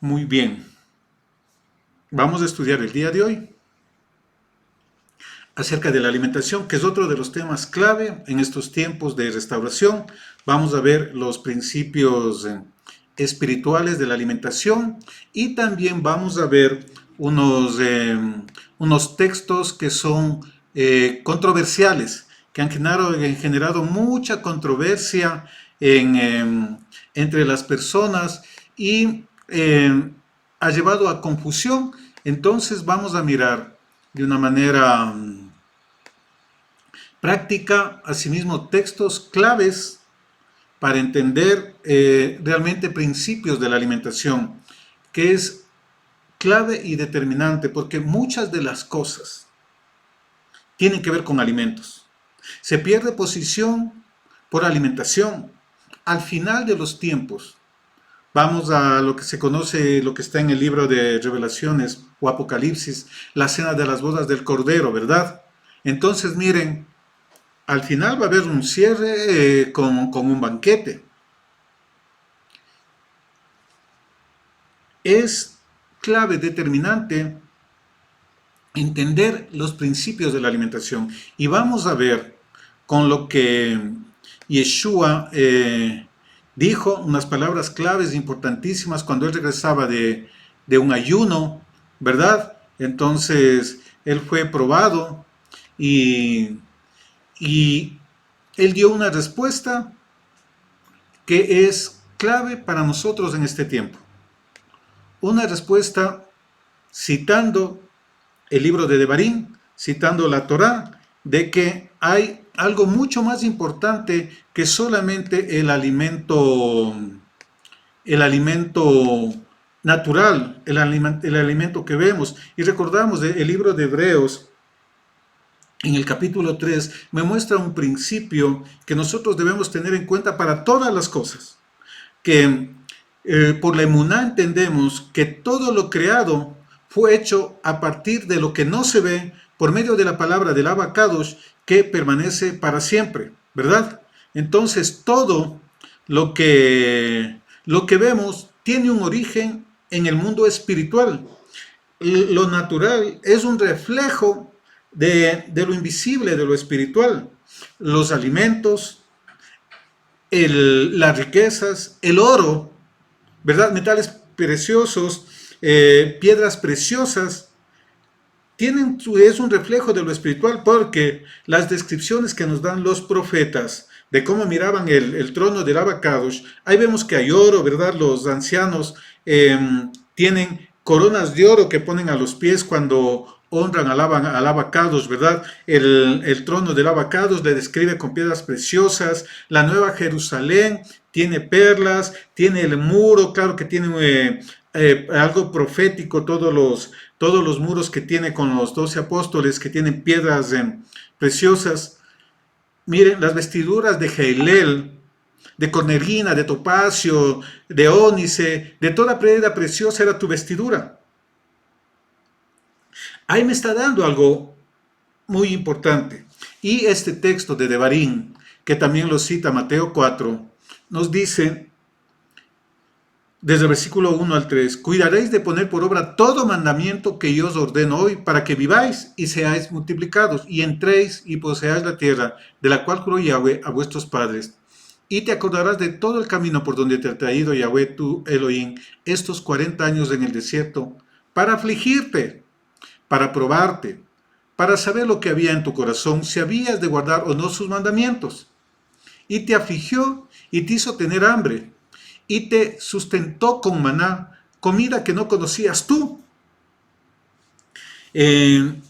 Muy bien. Vamos a estudiar el día de hoy acerca de la alimentación, que es otro de los temas clave en estos tiempos de restauración. Vamos a ver los principios espirituales de la alimentación y también vamos a ver unos textos que son controversiales, que han generado mucha controversia entre las personas y ha llevado a confusión. Entonces vamos a mirar de una manera práctica, asimismo, textos claves para entender realmente principios de la alimentación, que es clave y determinante, porque muchas de las cosas tienen que ver con alimentos. Se pierde posición por alimentación. Al final de los tiempos, vamos a lo que se conoce, lo que está en el libro de Revelaciones o Apocalipsis, la cena de las bodas del Cordero, ¿verdad? Entonces, miren, al final va a haber un cierre con un banquete. Es clave, determinante, entender los principios de la alimentación. Y vamos a ver con lo que Yeshua dijo, unas palabras claves importantísimas cuando él regresaba de un ayuno, ¿verdad? Entonces, él fue probado y él dio una respuesta que es clave para nosotros en este tiempo. Una respuesta citando el libro de Devarim, citando la Torá, de que hay algo mucho más importante que solamente el alimento natural, el alimento que vemos. Y recordamos el libro de Hebreos, en el capítulo 3, me muestra un principio que nosotros debemos tener en cuenta para todas las cosas. Que por la emuná entendemos que todo lo creado fue hecho a partir de lo que no se ve, por medio de la palabra del Abba Kadosh, que permanece para siempre, ¿verdad? Entonces todo lo que vemos tiene un origen en el mundo espiritual. Lo natural es un reflejo de lo invisible, de lo espiritual. Los alimentos, las riquezas, el oro, ¿verdad? Metales preciosos, piedras preciosas, es un reflejo de lo espiritual, porque las descripciones que nos dan los profetas de cómo miraban el trono del Abba Kadosh, ahí vemos que hay oro, ¿verdad? Los ancianos tienen coronas de oro que ponen a los pies cuando honran al Abba Kadosh, ¿verdad? El trono del Abba Kadosh le describe con piedras preciosas. La Nueva Jerusalén tiene perlas, tiene el muro, claro que tiene algo profético, todos los muros que tiene con los 12 apóstoles, que tienen piedras preciosas. Miren, las vestiduras de Jailel, de cornerina, de topacio, de ónice, de toda piedra preciosa era tu vestidura. Ahí me está dando algo muy importante. Y este texto de Devarim, que también lo cita Mateo 4, nos dice, desde el versículo 1 al 3, cuidaréis de poner por obra todo mandamiento que yo os ordeno hoy, para que viváis y seáis multiplicados, y entréis y poseáis la tierra, de la cual juró Yahweh a vuestros padres. Y te acordarás de todo el camino por donde te ha traído Yahweh tu Elohim estos 40 años en el desierto, para afligirte, para probarte, para saber lo que había en tu corazón, si habías de guardar o no sus mandamientos. Y te afligió y te hizo tener hambre, y te sustentó con maná, comida que no conocías tú. El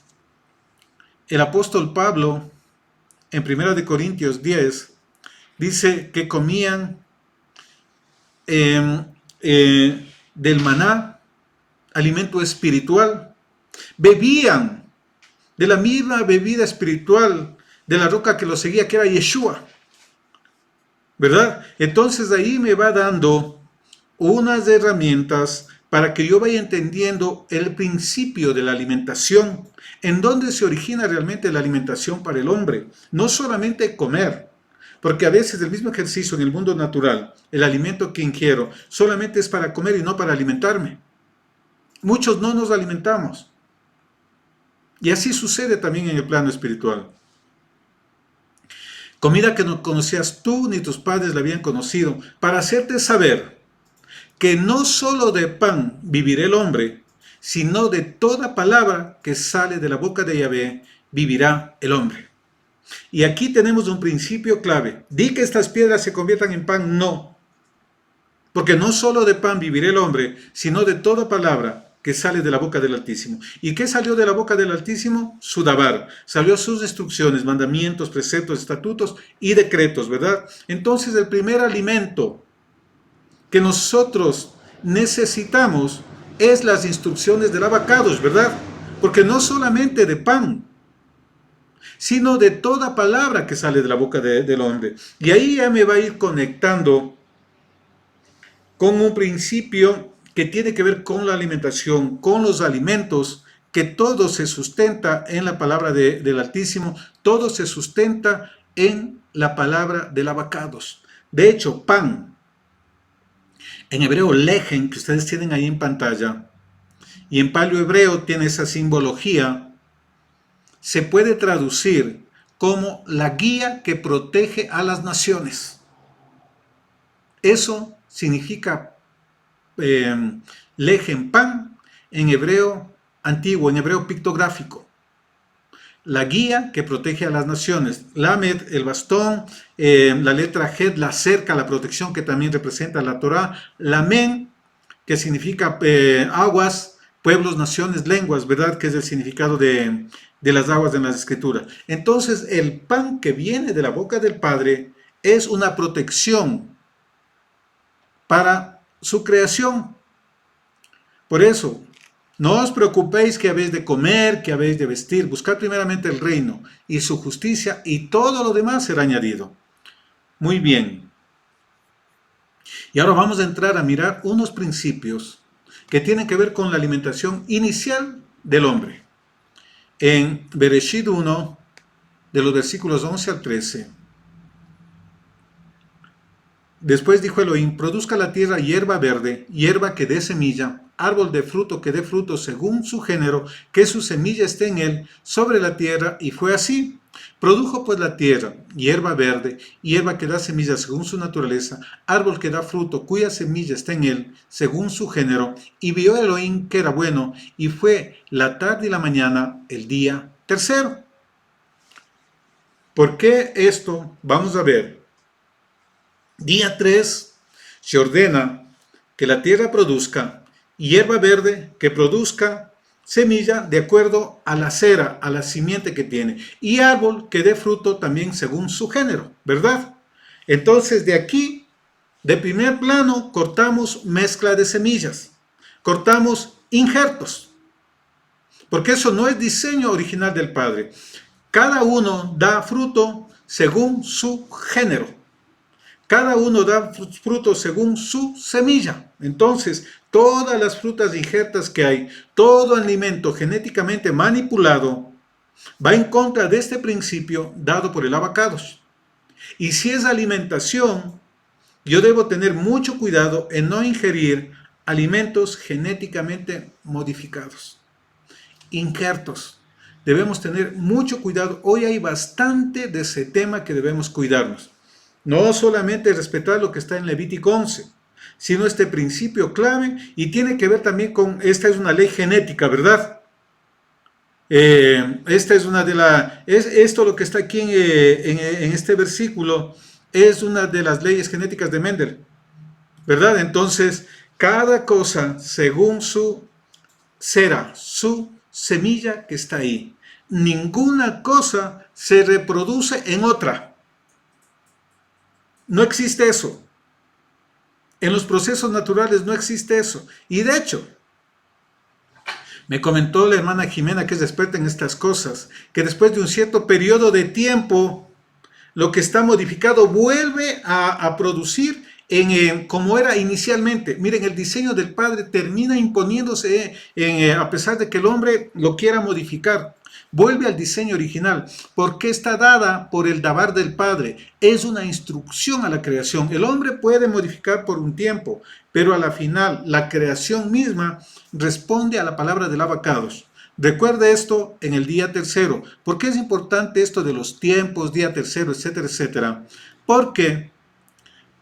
apóstol Pablo, en 1 Corintios 10, dice que comían del maná, alimento espiritual, bebían de la misma bebida espiritual de la roca que lo seguía, que era Yeshua, ¿verdad? Entonces ahí me va dando unas herramientas para que yo vaya entendiendo el principio de la alimentación, en dónde se origina realmente la alimentación para el hombre. No solamente comer, porque a veces el mismo ejercicio en el mundo natural, el alimento que ingiero, solamente es para comer y no para alimentarme. Muchos no nos alimentamos. Y así sucede también en el plano espiritual. Comida que no conocías tú ni tus padres la habían conocido, para hacerte saber que no solo de pan vivirá el hombre, sino de toda palabra que sale de la boca de Yahvé vivirá el hombre. Y aquí tenemos un principio clave. ¿Di que estas piedras se conviertan en pan? No. Porque no solo de pan vivirá el hombre, sino de toda palabra que sale de la boca del Altísimo. ¿Y qué salió de la boca del Altísimo? Su dabar. Salió sus instrucciones, mandamientos, preceptos, estatutos y decretos, ¿verdad? Entonces el primer alimento que nosotros necesitamos es las instrucciones del Abacados, ¿verdad? Porque no solamente de pan, sino de toda palabra que sale de la boca del hombre. Y ahí ya me va a ir conectando con un principio que tiene que ver con la alimentación, con los alimentos, que todo se sustenta en la palabra del Altísimo, todo se sustenta en la palabra del Abacados. De hecho, pan, en hebreo lejen, que ustedes tienen ahí en pantalla, y en paleohebreo tiene esa simbología, se puede traducir como la guía que protege a las naciones. Eso significa lejen pan en hebreo antiguo, en hebreo pictográfico. La guía que protege a las naciones. Lamed, el bastón, la letra Het, la cerca, la protección que también representa la Torá. Lamen, que significa aguas, pueblos, naciones, lenguas, ¿verdad? Que es el significado de las aguas en las escrituras. Entonces, el pan que viene de la boca del Padre es una protección para su creación. Por eso, no os preocupéis que habéis de comer, que habéis de vestir. Buscad primeramente el reino y su justicia, y todo lo demás será añadido. Muy bien. Y ahora vamos a entrar a mirar unos principios que tienen que ver con la alimentación inicial del hombre. En Bereshit 1, de los versículos 11 al 13. Después dijo Elohim: produzca la tierra hierba verde, hierba que dé semilla, árbol de fruto que dé fruto según su género, que su semilla esté en él, sobre la tierra. Y fue así. Produjo pues la tierra hierba verde, hierba que da semilla según su naturaleza, árbol que da fruto cuya semilla está en él, según su género. Y vio Elohim que era bueno, y fue la tarde y la mañana el día tercero. ¿Por qué esto? Vamos a ver. Día 3 se ordena que la tierra produzca hierba verde, que produzca semilla de acuerdo a la cera, a la simiente que tiene, y árbol que dé fruto también según su género, ¿verdad? Entonces de aquí, de primer plano, cortamos mezcla de semillas, cortamos injertos, porque eso no es diseño original del Padre. Cada uno da fruto según su género. Cada uno da fruto según su semilla. Entonces, todas las frutas injertas que hay, todo alimento genéticamente manipulado, va en contra de este principio dado por el Abacados. Y si es alimentación, yo debo tener mucho cuidado en no ingerir alimentos genéticamente modificados, injertos. Debemos tener mucho cuidado. Hoy hay bastante de ese tema que debemos cuidarnos. No solamente respetar lo que está en Levítico 11, sino este principio clave, y tiene que ver también con, esta es una ley genética, ¿verdad? Esta es una de esto lo que está aquí en este versículo, es una de las leyes genéticas de Mendel, ¿verdad? Entonces, cada cosa según su cera, su semilla que está ahí. Ninguna cosa se reproduce en otra. No existe eso. En los procesos naturales no existe eso. Y de hecho, me comentó la hermana Jimena, que es experta en estas cosas, que después de un cierto periodo de tiempo, lo que está modificado vuelve a producir como era inicialmente. Miren, el diseño del Padre termina imponiéndose a pesar de que el hombre lo quiera modificar. Vuelve al diseño original, porque está dada por el Dabar del Padre. Es una instrucción a la creación. El hombre puede modificar por un tiempo, pero a la final, la creación misma responde a la palabra del Abacados. Recuerde esto en el día tercero. ¿Por qué es importante esto de los tiempos, día tercero, etcétera, etcétera? Porque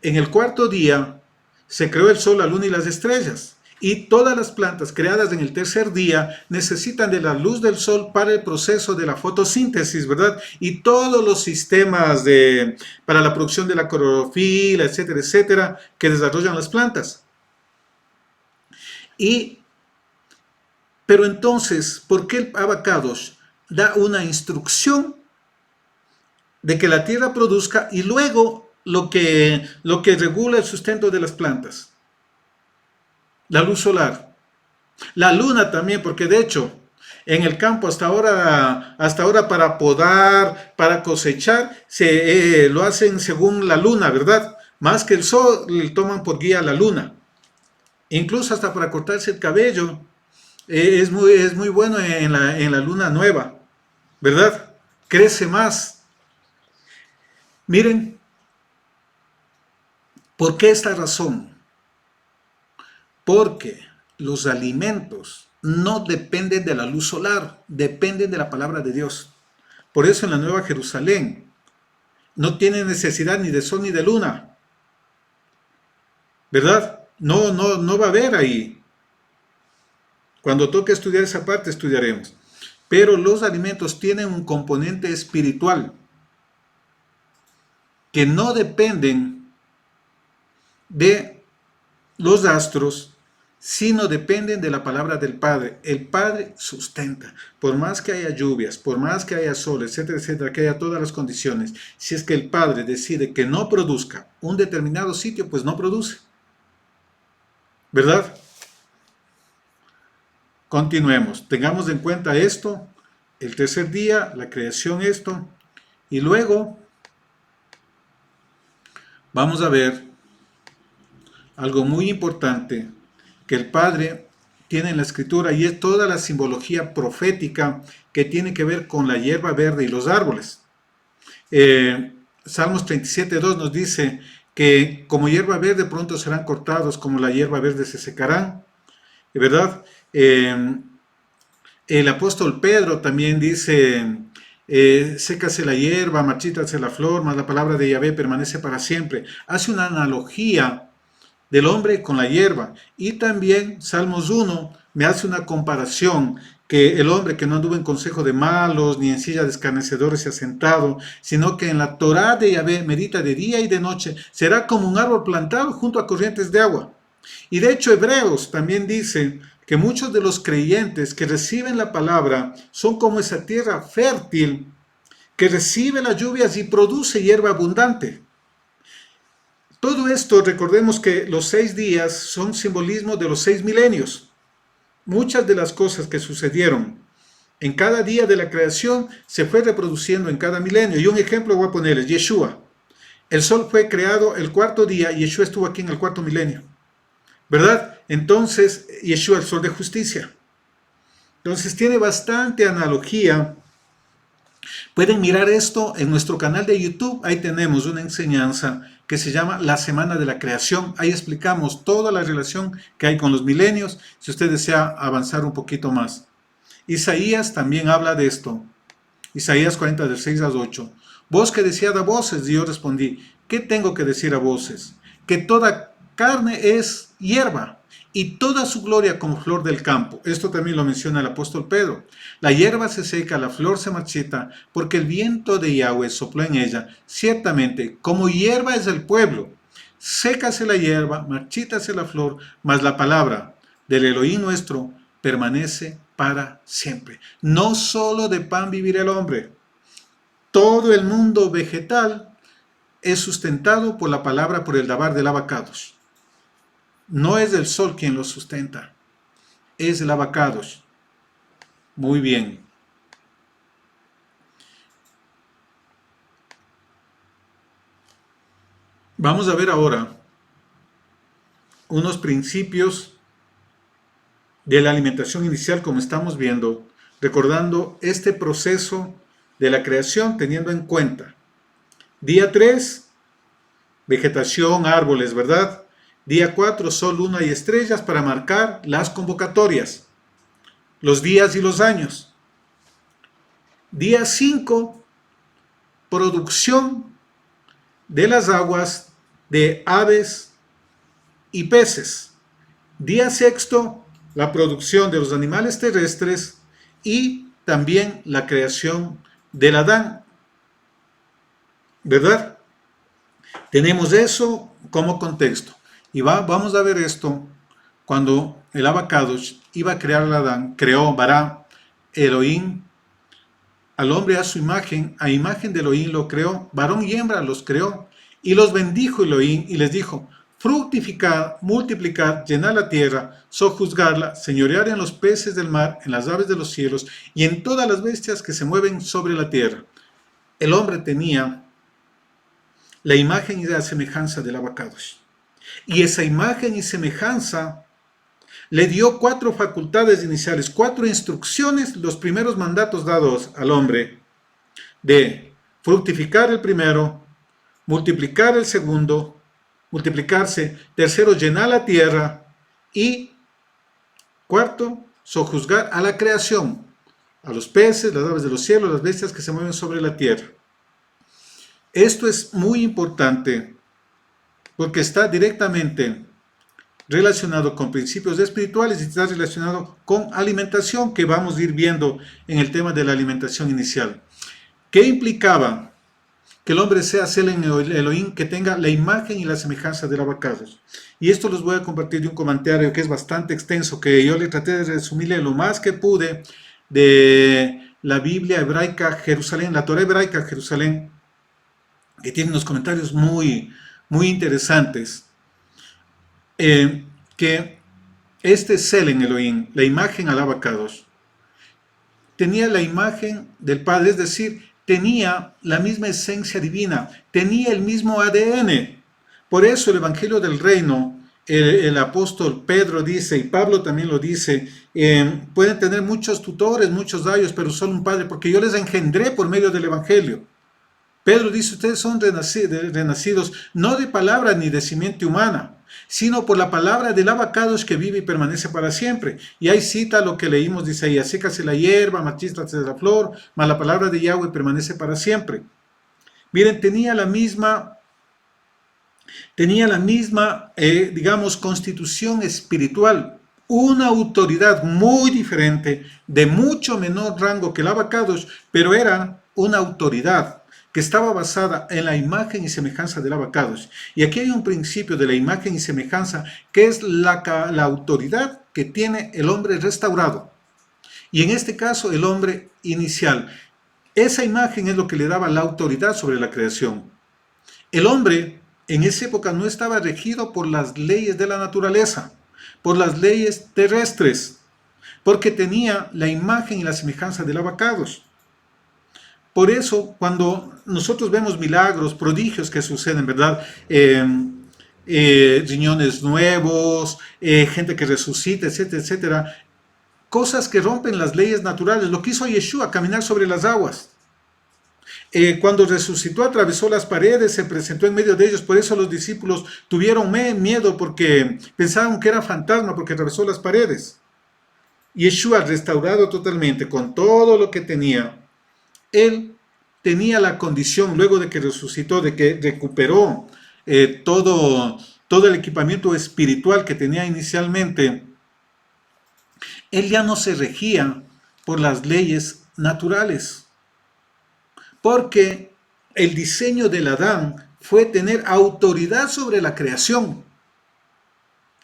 en el cuarto día se creó el sol, la luna y las estrellas. Y todas las plantas creadas en el tercer día necesitan de la luz del sol para el proceso de la fotosíntesis, ¿verdad? Y todos los sistemas para la producción de la clorofila, etcétera, etcétera, que desarrollan las plantas. Pero entonces, ¿por qué el Abacados da una instrucción de que la tierra produzca y luego lo que regula el sustento de las plantas? La luz solar. La luna también, porque de hecho, en el campo hasta ahora para podar, para cosechar, lo hacen según la luna, ¿verdad? Más que el sol, le toman por guía la luna. Incluso hasta para cortarse el cabello, es muy bueno en la luna nueva, ¿verdad? Crece más. Miren, ¿por qué esta razón? Porque los alimentos no dependen de la luz solar, dependen de la palabra de Dios. Por eso en la Nueva Jerusalén no tiene necesidad ni de sol ni de luna, ¿verdad? No va a haber ahí. Cuando toque estudiar esa parte, estudiaremos. Pero los alimentos tienen un componente espiritual que no dependen de los astros, sino dependen de la palabra del Padre. El Padre sustenta. Por más que haya lluvias, por más que haya sol, etcétera, etcétera, que haya todas las condiciones, si es que el Padre decide que no produzca un determinado sitio, pues no produce. ¿Verdad? Continuemos. Tengamos en cuenta esto, el tercer día, la creación, esto, y luego vamos a ver algo muy importante que el Padre tiene en la Escritura, y es toda la simbología profética que tiene que ver con la hierba verde y los árboles. Salmos 37:2 nos dice que como hierba verde pronto serán cortados, como la hierba verde se secarán, ¿verdad? El apóstol Pedro también dice, sécase la hierba, marchítase la flor, mas la palabra de Yahvé permanece para siempre. Hace una analogía del hombre con la hierba. Y también Salmos 1 me hace una comparación, que el hombre que no anduvo en consejo de malos, ni en silla de escarnecedores se ha sentado, sino que en la Torá de Yahvé medita de día y de noche, será como un árbol plantado junto a corrientes de agua. Y de hecho Hebreos también dice que muchos de los creyentes que reciben la palabra son como esa tierra fértil que recibe las lluvias y produce hierba abundante. Todo esto, recordemos que los 6 días son simbolismo de los 6 milenios. Muchas de las cosas que sucedieron en cada día de la creación se fue reproduciendo en cada milenio. Y un ejemplo voy a ponerles, Yeshua. El sol fue creado el cuarto día y Yeshua estuvo aquí en el cuarto milenio, ¿verdad? Entonces, Yeshua, el sol de justicia. Entonces tiene bastante analogía. Pueden mirar esto en nuestro canal de YouTube. Ahí tenemos una enseñanza que se llama La Semana de la Creación. Ahí explicamos toda la relación que hay con los milenios, si usted desea avanzar un poquito más. Isaías también habla de esto. Isaías 40, del 6 al 8. Voz que decía a voces, y yo respondí, ¿qué tengo que decir a voces? Que toda carne es hierba, y toda su gloria como flor del campo. Esto también lo menciona el apóstol Pedro. La hierba se seca, la flor se marchita, porque el viento de Yahweh sopló en ella. Ciertamente, como hierba es el pueblo. Sécase la hierba, marchítase la flor, mas la palabra del Elohim nuestro permanece para siempre. No solo de pan vivirá el hombre. Todo el mundo vegetal es sustentado por la palabra, por el dabar del Abacados. No es el sol quien lo sustenta, es el Abacados. Muy bien. Vamos a ver ahora unos principios de la alimentación inicial, como estamos viendo, recordando este proceso de la creación teniendo en cuenta. Día 3, vegetación, árboles, ¿verdad? Día 4, sol, luna y estrellas para marcar las convocatorias, los días y los años. Día 5, producción de las aguas de aves y peces. Día 6, la producción de los animales terrestres y también la creación del Adán, ¿verdad? Tenemos eso como contexto. Y vamos a ver esto cuando el Abacadosh iba a crear al Adán, creó Bará, Elohim, al hombre a su imagen, a imagen de Elohim lo creó, varón y hembra los creó, y los bendijo Elohim y les dijo: fructificad, multiplicad, llenad la tierra, sojuzgarla, señorear en los peces del mar, en las aves de los cielos y en todas las bestias que se mueven sobre la tierra. El hombre tenía la imagen y la semejanza del Abacadosh. Y esa imagen y semejanza le dio 4 facultades iniciales, 4 instrucciones, los primeros mandatos dados al hombre, de fructificar el primero, multiplicar el segundo, multiplicarse, tercero, llenar la tierra y cuarto, sojuzgar a la creación, a los peces, las aves de los cielos, las bestias que se mueven sobre la tierra. Esto es muy importante porque está directamente relacionado con principios espirituales y está relacionado con alimentación, que vamos a ir viendo en el tema de la alimentación inicial. ¿Qué implicaba? Que el hombre sea Selen Elohim, que tenga la imagen y la semejanza del Abacadosh. Y esto los voy a compartir de un comentario que es bastante extenso, que yo le traté de resumirle lo más que pude de la Biblia hebraica Jerusalén, la Torah hebraica Jerusalén, que tiene unos comentarios muy interesantes. Que este Selen Elohim, la imagen al Abacadosh, tenía la imagen del Padre, es decir, tenía la misma esencia divina, tenía el mismo ADN. Por eso el Evangelio del Reino, el apóstol Pedro dice, y Pablo también lo dice, pueden tener muchos tutores, muchos ayos, pero solo un Padre, porque yo les engendré por medio del Evangelio. Pedro dice, ustedes son renacidos no de palabra ni de simiente humana, sino por la palabra del Abacadosh que vive y permanece para siempre. Y ahí cita lo que leímos, dice ahí: sécase la hierba, marchítate de la flor, mas la palabra de Yahweh permanece para siempre. Miren, tenía la misma, digamos, constitución espiritual, una autoridad muy diferente, de mucho menor rango que el Abacadosh, pero era una autoridad que estaba basada en la imagen y semejanza del Abacadosh. Y aquí hay un principio de la imagen y semejanza, que es la autoridad que tiene el hombre restaurado. Y en este caso, el hombre inicial. Esa imagen es lo que le daba la autoridad sobre la creación. El hombre en esa época no estaba regido por las leyes de la naturaleza, por las leyes terrestres, porque tenía la imagen y la semejanza del Abacadosh. Por eso, cuando nosotros vemos milagros, prodigios que suceden, ¿verdad? Riñones nuevos, gente que resucita, etcétera, etcétera. Cosas que rompen las leyes naturales. Lo que hizo Yeshua, caminar sobre las aguas. Cuando resucitó, atravesó las paredes, se presentó en medio de ellos. Por eso los discípulos tuvieron miedo, porque pensaban que era fantasma, porque atravesó las paredes. Yeshua, restaurado totalmente, con todo lo que tenía, él tenía la condición, luego de que resucitó, de que recuperó todo el equipamiento espiritual que tenía inicialmente. Él ya no se regía por las leyes naturales, porque el diseño del Adán fue tener autoridad sobre la creación.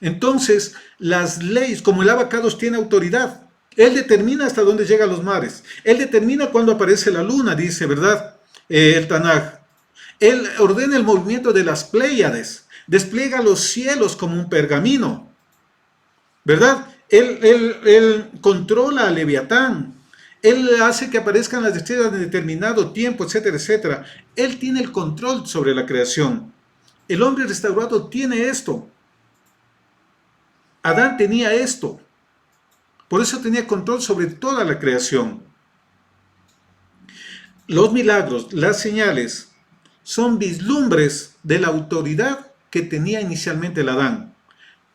Entonces, las leyes, como el Abacadosh tiene autoridad, él determina hasta dónde llegan los mares. Él determina cuándo aparece la luna, dice, ¿verdad? El Tanaj. Él ordena el movimiento de las Pléyades. Despliega los cielos como un pergamino, ¿verdad? Él controla a Leviatán. Él hace que aparezcan las estrellas en determinado tiempo, etcétera, etcétera. Él tiene el control sobre la creación. El hombre restaurado tiene esto. Adán tenía esto. Por eso tenía control sobre toda la creación. Los milagros, las señales, son vislumbres de la autoridad que tenía inicialmente el Adán,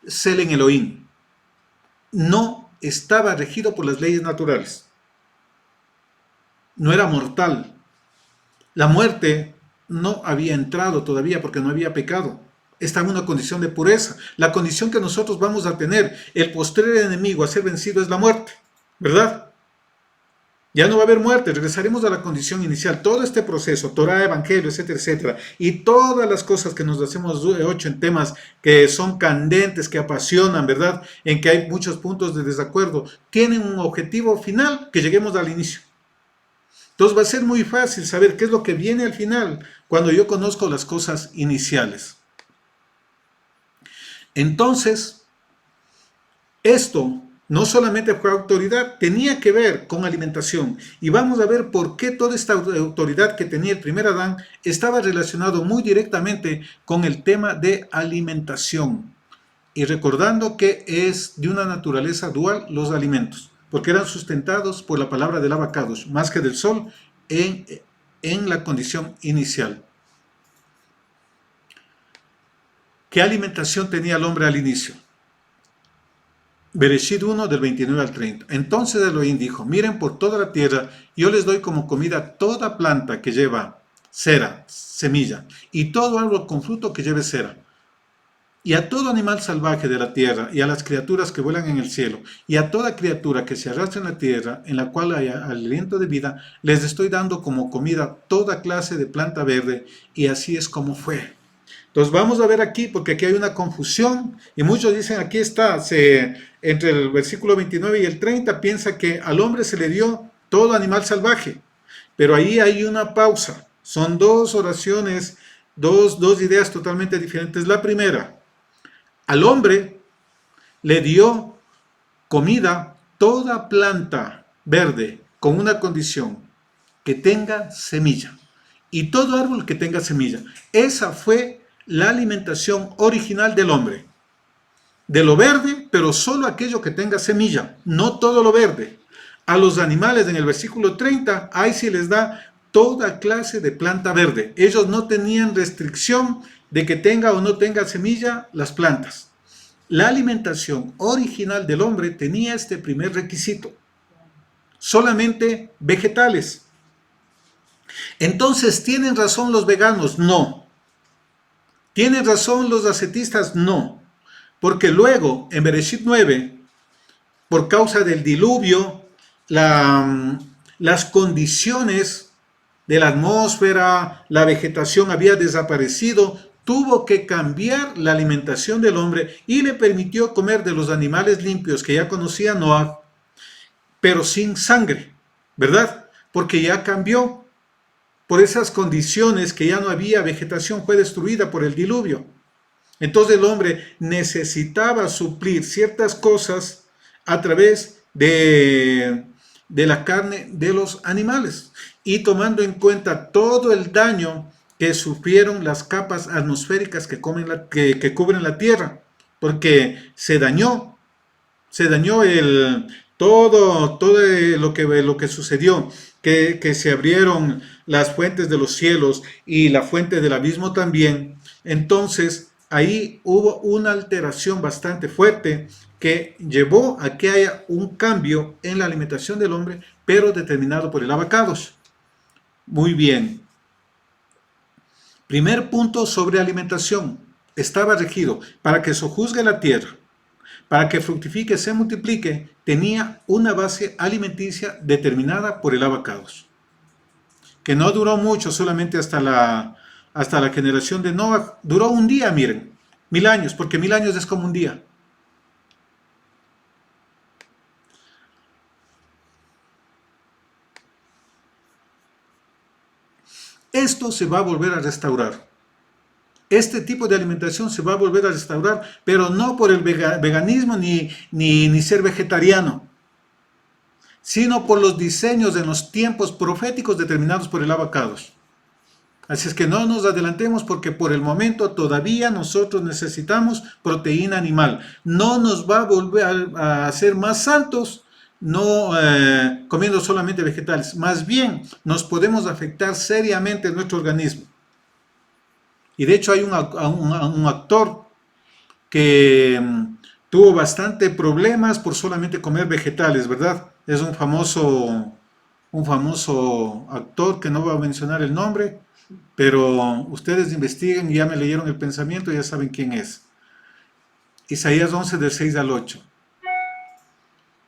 Selen Elohim. No estaba regido por las leyes naturales. No era mortal. La muerte no había entrado todavía porque no había pecado. Estaba en una condición de pureza. La condición que nosotros vamos a tener, el postrer enemigo a ser vencido es la muerte, ¿verdad? Ya no va a haber muerte, regresaremos a la condición inicial. Todo este proceso, Torah, Evangelio, etcétera, etcétera, y todas las cosas que nos hacemos ocho en temas que son candentes, que apasionan, ¿verdad? En que hay muchos puntos de desacuerdo, tienen un objetivo final, que lleguemos al inicio. Entonces va a ser muy fácil saber qué es lo que viene al final, cuando yo conozco las cosas iniciales. Entonces, esto no solamente fue autoridad, tenía que ver con alimentación. Y vamos a ver por qué toda esta autoridad que tenía el primer Adán estaba relacionado muy directamente con el tema de alimentación. Y recordando que es de una naturaleza dual los alimentos, porque eran sustentados por la palabra del Abacados, más que del sol, en la condición inicial. ¿Qué alimentación tenía el hombre al inicio? Bereshit 1 del 29 al 30. Entonces Elohim dijo, miren por toda la tierra, yo les doy como comida toda planta que lleva cera, semilla, y todo árbol con fruto que lleve cera. Y a todo animal salvaje de la tierra, y a las criaturas que vuelan en el cielo, y a toda criatura que se arrastra en la tierra, en la cual haya aliento de vida, les estoy dando como comida toda clase de planta verde, y así es como fue. Entonces vamos a ver aquí, porque aquí hay una confusión, y muchos dicen, aquí está, entre el versículo 29 y el 30, piensa que al hombre se le dio todo animal salvaje, pero ahí hay una pausa, son dos oraciones, dos ideas totalmente diferentes. La primera, al hombre le dio comida toda planta verde, con una condición, que tenga semilla, y todo árbol que tenga semilla. Esa fue la alimentación original del hombre. De lo verde, pero solo aquello que tenga semilla, no todo lo verde. A los animales en el versículo 30, ahí sí les da toda clase de planta verde. Ellos no tenían restricción de que tenga o no tenga semilla las plantas. La alimentación original del hombre tenía este primer requisito. Solamente vegetales. Entonces, ¿tienen razón los veganos? No. ¿Tienen razón los ascetistas? No. Porque luego, en Bereshit 9, por causa del diluvio, las condiciones de la atmósfera, la vegetación había desaparecido, tuvo que cambiar la alimentación del hombre y le permitió comer de los animales limpios que ya conocía Noah, pero sin sangre, ¿verdad? Porque ya cambió. Por esas condiciones que ya no había, vegetación fue destruida por el diluvio. Entonces el hombre necesitaba suplir ciertas cosas a través de la carne de los animales y tomando en cuenta todo el daño que sufrieron las capas atmosféricas que cubren la tierra, porque se dañó todo lo que sucedió, que se abrieron las fuentes de los cielos y la fuente del abismo también. Entonces ahí hubo una alteración bastante fuerte que llevó a que haya un cambio en la alimentación del hombre, pero determinado por el Abacados. Muy bien. Primer punto sobre alimentación. Estaba regido para que sojuzgue la tierra, para que fructifique, se multiplique, tenía una base alimenticia determinada por el Abacados, que no duró mucho, solamente hasta la generación de Noah. Duró un día, miren, 1000 años, porque 1000 años es como un día. Esto se va a volver a restaurar. Este tipo de alimentación se va a volver a restaurar, pero no por el veganismo ni ser vegetariano, sino por los diseños en los tiempos proféticos determinados por el Abacados. Así es que no nos adelantemos porque por el momento todavía nosotros necesitamos proteína animal. No nos va a volver a hacer más santos no comiendo solamente vegetales. Más bien nos podemos afectar seriamente en nuestro organismo. Y de hecho hay un actor que tuvo bastante problemas por solamente comer vegetales, ¿verdad? Es un famoso actor que no voy a mencionar el nombre, pero ustedes investiguen, ya me leyeron el pensamiento, ya saben quién es. Isaías 11 del 6 al 8.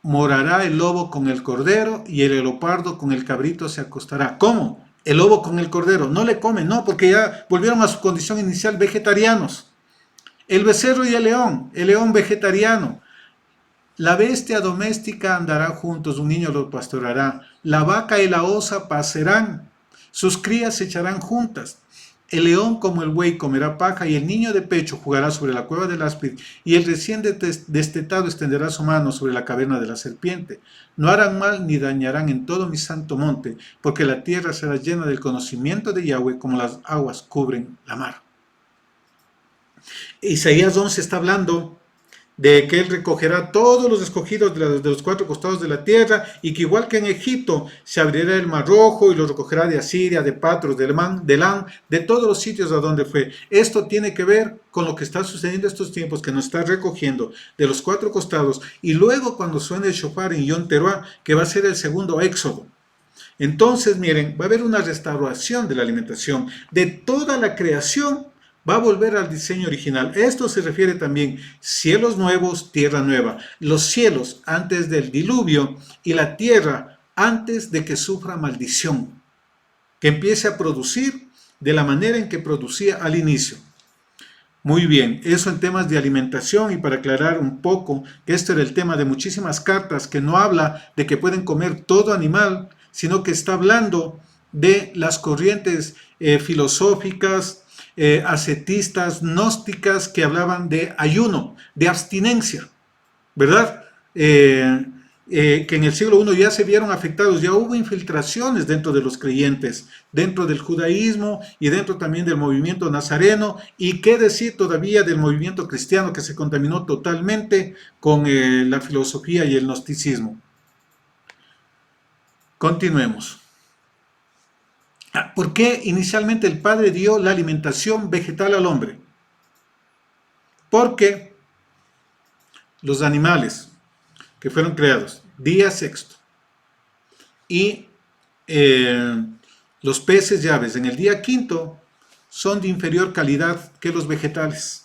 Morará el lobo con el cordero y el leopardo con el cabrito se acostará. ¿Cómo? El lobo con el cordero. No le comen, no, porque ya volvieron a su condición inicial vegetarianos. El becerro y el león vegetariano. La bestia doméstica andará juntos, un niño los pastoreará. La vaca y la osa pasarán, sus crías se echarán juntas. El león como el buey comerá paja y el niño de pecho jugará sobre la cueva del áspid y el recién destetado extenderá su mano sobre la caverna de la serpiente. No harán mal ni dañarán en todo mi santo monte, porque la tierra será llena del conocimiento de Yahweh como las aguas cubren la mar. Isaías 11 está hablando de que él recogerá todos los escogidos de los cuatro costados de la tierra y que igual que en Egipto se abrirá el mar rojo y los recogerá de Asiria, de Patros, de Elam, de todos los sitios a donde fue. Esto tiene que ver con lo que está sucediendo estos tiempos, que nos está recogiendo de los cuatro costados y luego cuando suene el shofar en Yom Teruah, que va a ser el segundo éxodo. Entonces, miren, va a haber una restauración de la alimentación de toda la creación. Va a volver al diseño original. Esto se refiere también cielos nuevos, tierra nueva. Los cielos antes del diluvio y la tierra antes de que sufra maldición. Que empiece a producir de la manera en que producía al inicio. Muy bien, eso en temas de alimentación y para aclarar un poco que esto era el tema de muchísimas cartas que no habla de que pueden comer todo animal, sino que está hablando de las corrientes filosóficas, ascetistas, gnósticas que hablaban de ayuno, de abstinencia, ¿verdad? Que en el siglo I ya se vieron afectados, ya hubo infiltraciones dentro de los creyentes, dentro del judaísmo y dentro también del movimiento nazareno, y qué decir todavía del movimiento cristiano que se contaminó totalmente con la filosofía y el gnosticismo. Continuemos. ¿Por qué inicialmente el Padre dio la alimentación vegetal al hombre? Porque los animales que fueron creados día sexto y los peces y aves en el día quinto son de inferior calidad que los vegetales.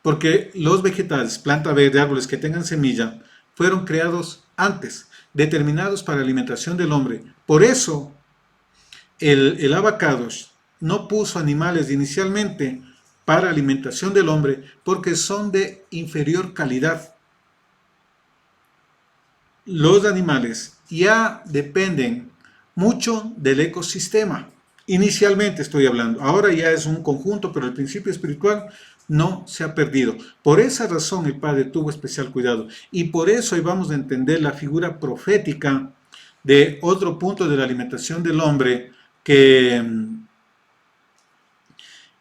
Porque los vegetales, planta verde, árboles que tengan semilla, fueron creados antes, determinados para la alimentación del hombre. Por eso, el Abacadosh no puso animales inicialmente para alimentación del hombre, porque son de inferior calidad. Los animales ya dependen mucho del ecosistema. Inicialmente estoy hablando, ahora ya es un conjunto, pero el principio espiritual no se ha perdido. Por esa razón el Padre tuvo especial cuidado y por eso hoy vamos a entender la figura profética de otro punto de la alimentación del hombre que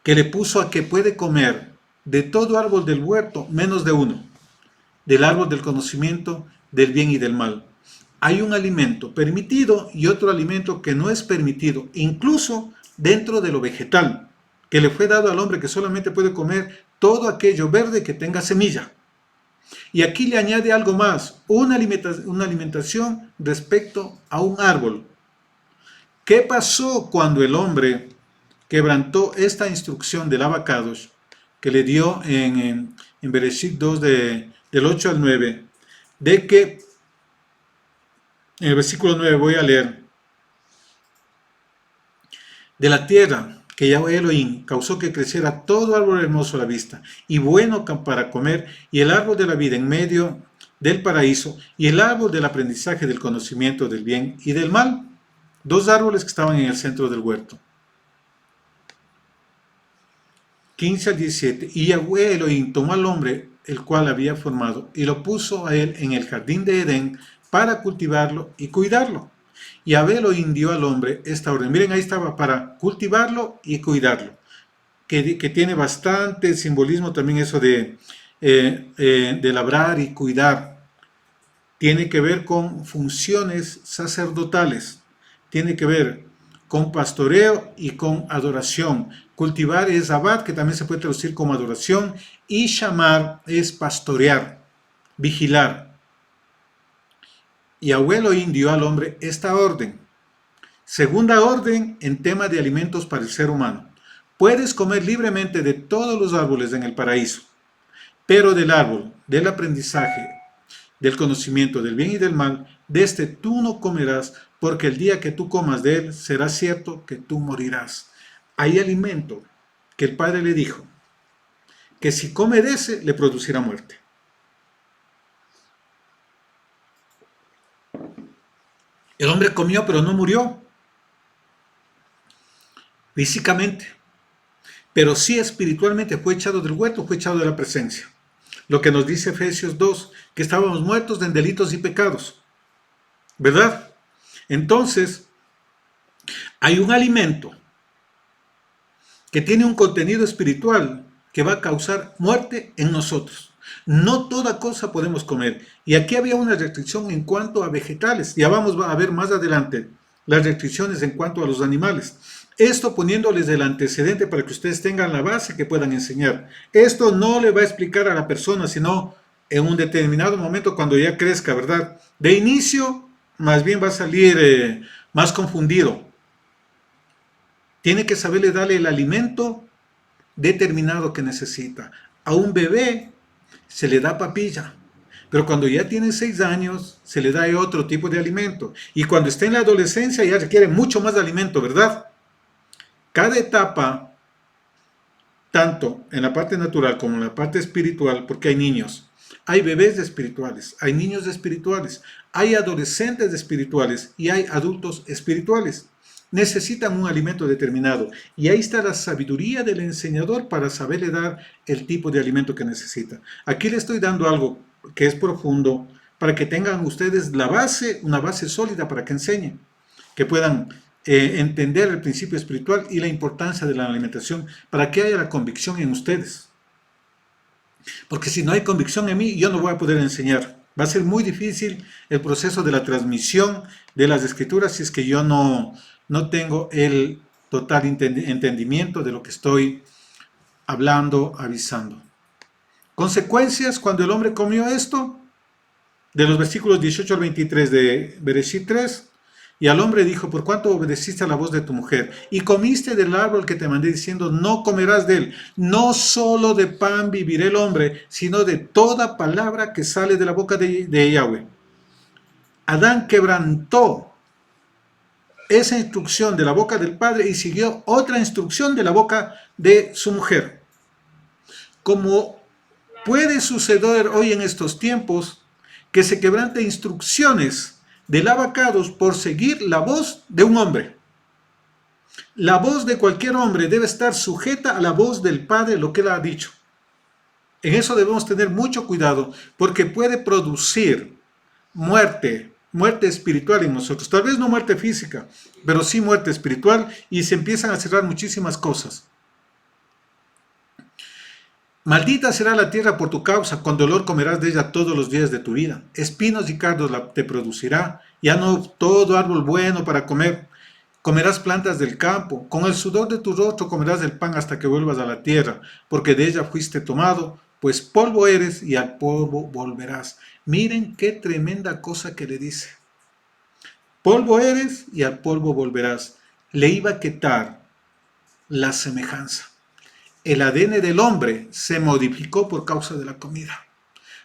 le puso a que puede comer de todo árbol del huerto menos de uno, del árbol del conocimiento del bien y del mal. Hay un alimento permitido y otro alimento que no es permitido, incluso dentro de lo vegetal, que le fue dado al hombre que solamente puede comer todo aquello verde que tenga semilla. Y aquí le añade algo más, una alimentación respecto a un árbol. ¿Qué pasó cuando el hombre quebrantó esta instrucción del Abacadosh que le dio en Bereshit 2 del 8 al 9? De que, en el versículo 9 voy a leer, de la tierra que Yahweh Elohim causó que creciera todo árbol hermoso a la vista y bueno para comer, y el árbol de la vida en medio del paraíso, y el árbol del aprendizaje del conocimiento del bien y del mal, dos árboles que estaban en el centro del huerto. 15 al 17, y Yahweh Elohim tomó al hombre, el cual había formado, y lo puso a él en el jardín de Edén para cultivarlo y cuidarlo. Y Yahvé Elohim dio al hombre esta orden. Miren, ahí estaba, para cultivarlo y cuidarlo. Que tiene bastante simbolismo también eso de labrar y cuidar. Tiene que ver con funciones sacerdotales. Tiene que ver con pastoreo y con adoración. Cultivar es abad, que también se puede traducir como adoración. Y shamar es pastorear, vigilar. Y Yahvé Elohim dio al hombre esta orden. Segunda orden en tema de alimentos para el ser humano. Puedes comer libremente de todos los árboles en el paraíso, pero del árbol del aprendizaje, del conocimiento del bien y del mal, de este tú no comerás, porque el día que tú comas de él será cierto que tú morirás. Hay alimento que el Padre le dijo que si come de ese le producirá muerte. El hombre comió pero no murió físicamente, pero sí espiritualmente fue echado del huerto, fue echado de la presencia. Lo que nos dice Efesios 2, que estábamos muertos en delitos y pecados, ¿verdad? Entonces, hay un alimento que tiene un contenido espiritual que va a causar muerte en nosotros. No toda cosa podemos comer. Y aquí había una restricción en cuanto a vegetales. Ya vamos a ver más adelante las restricciones en cuanto a los animales. Esto poniéndoles el antecedente para que ustedes tengan la base que puedan enseñar. Esto no le va a explicar a la persona, sino en un determinado momento cuando ya crezca, ¿verdad? De inicio, más bien va a salir más confundido. Tiene que saberle darle el alimento determinado que necesita. A un bebé se le da papilla, pero cuando ya tiene 6 años se le da otro tipo de alimento. Y cuando está en la adolescencia ya requiere mucho más de alimento, ¿verdad? Cada etapa, tanto en la parte natural como en la parte espiritual, porque hay niños, hay bebés espirituales, hay niños espirituales, hay adolescentes espirituales y hay adultos espirituales. Necesitan un alimento determinado y ahí está la sabiduría del enseñador para saberle dar el tipo de alimento que necesita. Aquí le estoy dando algo que es profundo para que tengan ustedes la base, una base sólida para que enseñen, que puedan entender el principio espiritual y la importancia de la alimentación para que haya la convicción en ustedes. Porque si no hay convicción en mí, yo no voy a poder enseñar. Va a ser muy difícil el proceso de la transmisión de las escrituras si es que yo no tengo el total entendimiento de lo que estoy hablando, avisando. Consecuencias cuando el hombre comió esto, de los versículos 18 al 23 de Bereshit 3, y al hombre dijo, por cuánto obedeciste a la voz de tu mujer, y comiste del árbol que te mandé diciendo, no comerás de él, no solo de pan vivirá el hombre, sino de toda palabra que sale de la boca de Yahweh. Adán quebrantó esa instrucción de la boca del padre y siguió otra instrucción de la boca de su mujer. Como puede suceder hoy en estos tiempos, que se quebrante instrucciones del abacados por seguir la voz de un hombre. La voz de cualquier hombre debe estar sujeta a la voz del Padre, lo que él ha dicho. En eso debemos tener mucho cuidado, porque puede producir muerte espiritual en nosotros. Tal vez no muerte física, pero sí muerte espiritual, y se empiezan a cerrar muchísimas cosas. Maldita será la tierra por tu causa, con dolor comerás de ella todos los días de tu vida. Espinos y cardos te producirá, ya no todo árbol bueno para comer. Comerás plantas del campo, con el sudor de tu rostro comerás el pan hasta que vuelvas a la tierra, porque de ella fuiste tomado, pues polvo eres y al polvo volverás. Miren qué tremenda cosa que le dice. Polvo eres y al polvo volverás. Le iba a quitar la semejanza. El ADN del hombre se modificó por causa de la comida.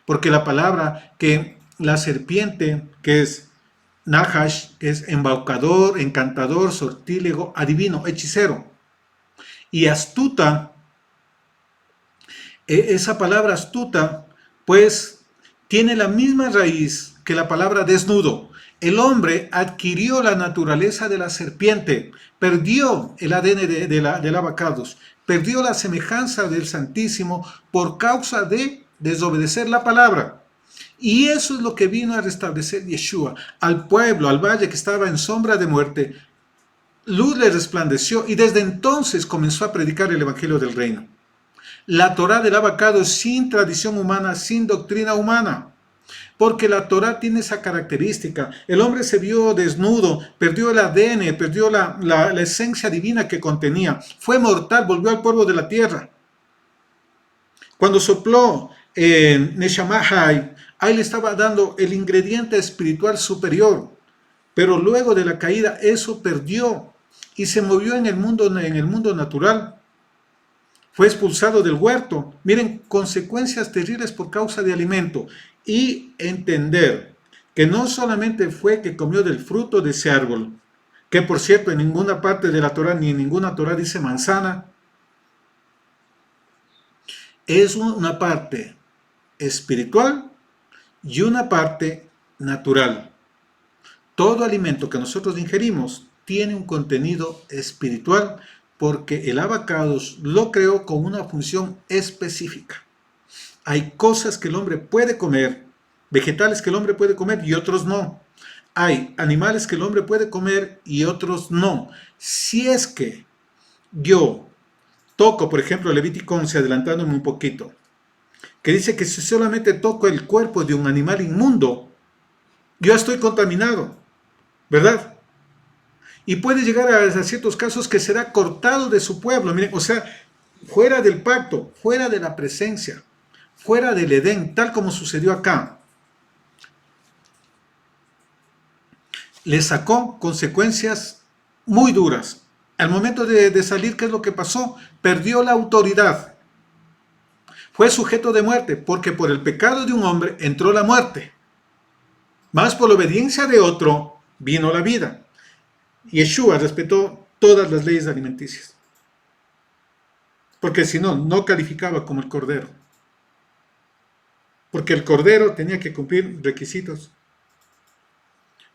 Porque la palabra que la serpiente, que es Nahash, que es embaucador, encantador, sortílego, adivino, hechicero. Y astuta, esa palabra astuta, pues tiene la misma raíz que la palabra desnudo. El hombre adquirió la naturaleza de la serpiente, perdió el ADN del abacados, perdió la semejanza del Santísimo por causa de desobedecer la palabra. Y eso es lo que vino a restablecer Yeshua. Al pueblo, al valle que estaba en sombra de muerte, luz le resplandeció y desde entonces comenzó a predicar el evangelio del reino. La Torá del Abacado sin tradición humana, sin doctrina humana. Porque la Torá tiene esa característica. El hombre se vio desnudo, perdió el ADN, perdió la esencia divina que contenía. Fue mortal, volvió al polvo de la tierra. Cuando sopló Neshama Hay, ahí le estaba dando el ingrediente espiritual superior. Pero luego de la caída eso perdió y se movió en el mundo natural. Fue expulsado del huerto. Miren, consecuencias terribles por causa de alimento. Y entender que no solamente fue que comió del fruto de ese árbol, que por cierto en ninguna parte de la Torá ni en ninguna Torá dice manzana, es una parte espiritual y una parte natural. Todo alimento que nosotros ingerimos tiene un contenido espiritual porque el Abacados lo creó con una función específica. Hay cosas que el hombre puede comer, vegetales que el hombre puede comer y otros no. Hay animales que el hombre puede comer y otros no. Si es que yo toco, por ejemplo, Levítico 11, adelantándome un poquito, que dice que si solamente toco el cuerpo de un animal inmundo, yo estoy contaminado, ¿verdad? Y puede llegar a ciertos casos que será cortado de su pueblo. Miren, o sea, fuera del pacto, fuera de la presencia, fuera del Edén, tal como sucedió acá. Le sacó consecuencias muy duras. Al momento de salir, ¿qué es lo que pasó? Perdió la autoridad. Fue sujeto de muerte, porque por el pecado de un hombre entró la muerte. Más por la obediencia de otro vino la vida. Yeshua respetó todas las leyes alimenticias. Porque si no, no calificaba como el cordero. Porque el cordero tenía que cumplir requisitos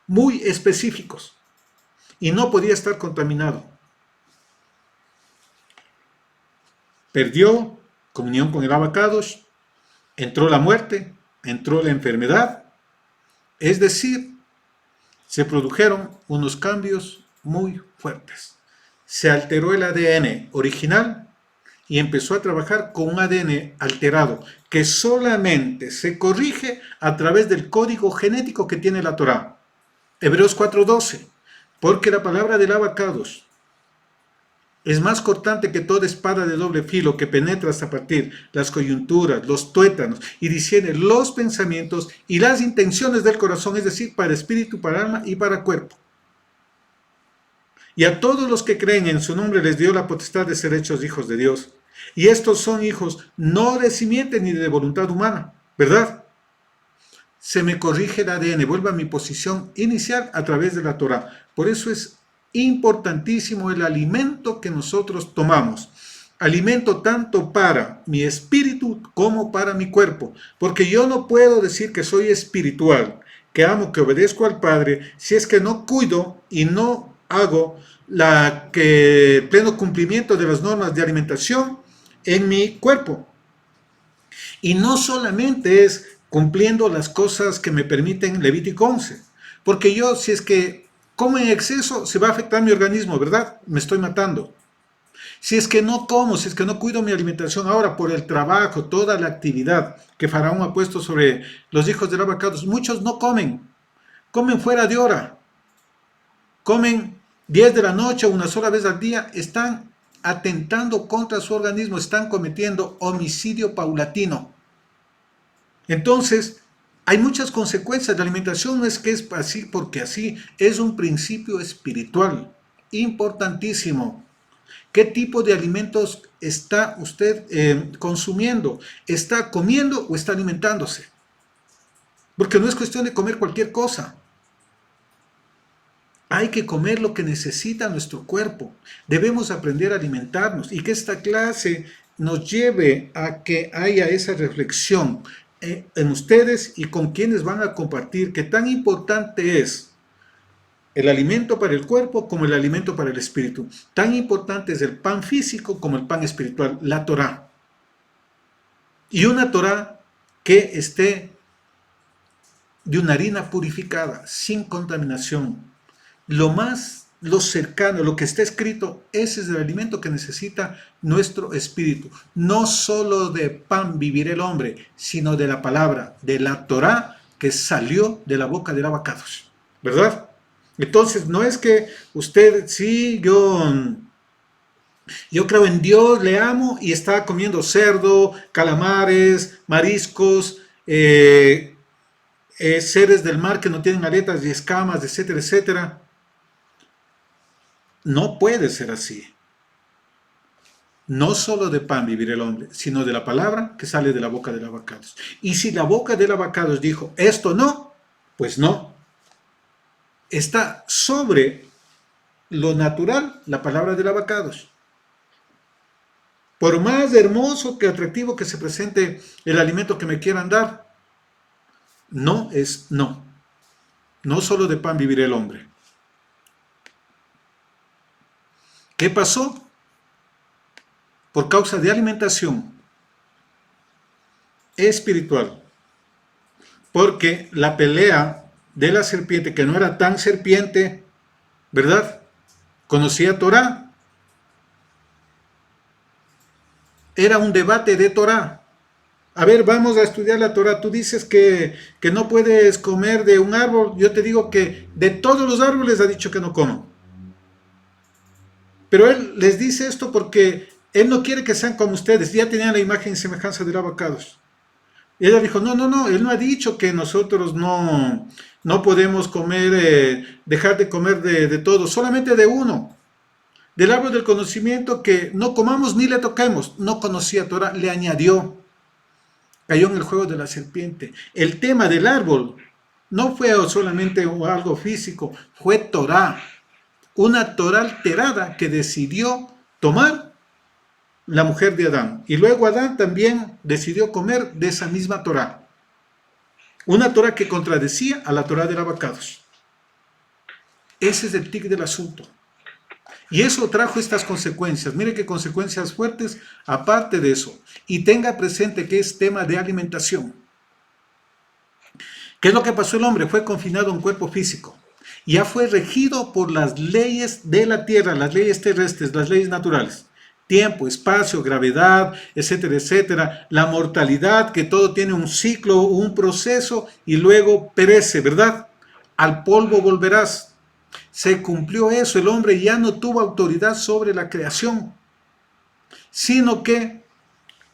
muy específicos y no podía estar contaminado. Perdió comunión con el Abacados, entró la muerte, entró la enfermedad, es decir, se produjeron unos cambios muy fuertes. Se alteró el ADN original y empezó a trabajar con un ADN alterado que solamente se corrige a través del código genético que tiene la Torá. Hebreos 4:12, porque la palabra del Abacados es más cortante que toda espada de doble filo que penetra hasta partir las coyunturas, los tuétanos y discierne los pensamientos y las intenciones del corazón, es decir, para espíritu, para alma y para cuerpo. Y a todos los que creen en su nombre les dio la potestad de ser hechos hijos de Dios. Y estos son hijos no de simiente ni de voluntad humana, ¿verdad? Se me corrige el ADN, vuelvo a mi posición inicial a través de la Torá. Por eso es importantísimo el alimento que nosotros tomamos. Alimento tanto para mi espíritu como para mi cuerpo. Porque yo no puedo decir que soy espiritual, que amo, que obedezco al Padre, si es que no cuido y no hago el pleno cumplimiento de las normas de alimentación en mi cuerpo. Y no solamente es cumpliendo las cosas que me permiten Levítico 11, porque yo si es que como en exceso se va a afectar mi organismo, ¿verdad? Me estoy matando. Si es que no como, si es que no cuido mi alimentación ahora por el trabajo, toda la actividad que Faraón ha puesto sobre los hijos del Abacados, muchos no comen fuera de hora, comen 10 de la noche, una sola vez al día, están atentando contra su organismo, están cometiendo homicidio paulatino. Entonces, hay muchas consecuencias. La alimentación no es que es así porque así, es un principio espiritual importantísimo. ¿Qué tipo de alimentos está usted consumiendo? ¿Está comiendo o está alimentándose? Porque no es cuestión de comer cualquier cosa. Hay que comer lo que necesita nuestro cuerpo. Debemos aprender a alimentarnos y que esta clase nos lleve a que haya esa reflexión en ustedes y con quienes van a compartir que tan importante es el alimento para el cuerpo como el alimento para el espíritu. Tan importante es el pan físico como el pan espiritual, la Torá. Y una Torá que esté de una harina purificada, sin contaminación. Lo cercano, lo que está escrito, ese es el alimento que necesita nuestro espíritu. No solo de pan vivirá el hombre, sino de la palabra, de la Torá que salió de la boca del abacados. ¿Verdad? Entonces, no es que usted, sí, yo creo en Dios, le amo y está comiendo cerdo, calamares, mariscos, seres del mar que no tienen aletas y escamas, etcétera, etcétera. No puede ser así. No solo de pan vivirá el hombre, sino de la palabra que sale de la boca del abacados. Y si la boca del abacados dijo, esto no, pues no. Está sobre lo natural la palabra del abacados. Por más hermoso que atractivo que se presente el alimento que me quieran dar, no es no. No solo de pan vivirá el hombre. ¿Qué pasó? Por causa de alimentación espiritual. Porque la pelea de la serpiente, que no era tan serpiente, ¿verdad? Conocía Torah. Era un debate de Torah. A ver, vamos a estudiar la Torah. Tú dices que no puedes comer de un árbol. Yo te digo que de todos los árboles ha dicho que no coman. Pero él les dice esto porque él no quiere que sean como ustedes. Ya tenían la imagen y semejanza del abacados. Y ella dijo, no, él no ha dicho que nosotros no podemos comer, dejar de comer de todo, solamente de uno. Del árbol del conocimiento que no comamos ni le toquemos. No conocía Torah, le añadió. Cayó en el juego de la serpiente. El tema del árbol no fue solamente algo físico, fue Torah. Una Torah alterada que decidió tomar la mujer de Adán. Y luego Adán también decidió comer de esa misma Torah. Una Torah que contradecía a la Torah del abacados. Ese es el tic del asunto. Y eso trajo estas consecuencias. Mire qué consecuencias fuertes aparte de eso. Y tenga presente que es tema de alimentación. ¿Qué es lo que pasó el hombre? Fue confinado a un cuerpo físico. Ya fue regido por las leyes de la tierra, las leyes terrestres, las leyes naturales. Tiempo, espacio, gravedad, etcétera, etcétera. La mortalidad, que todo tiene un ciclo, un proceso y luego perece, ¿verdad? Al polvo volverás. Se cumplió eso, el hombre ya no tuvo autoridad sobre la creación, sino que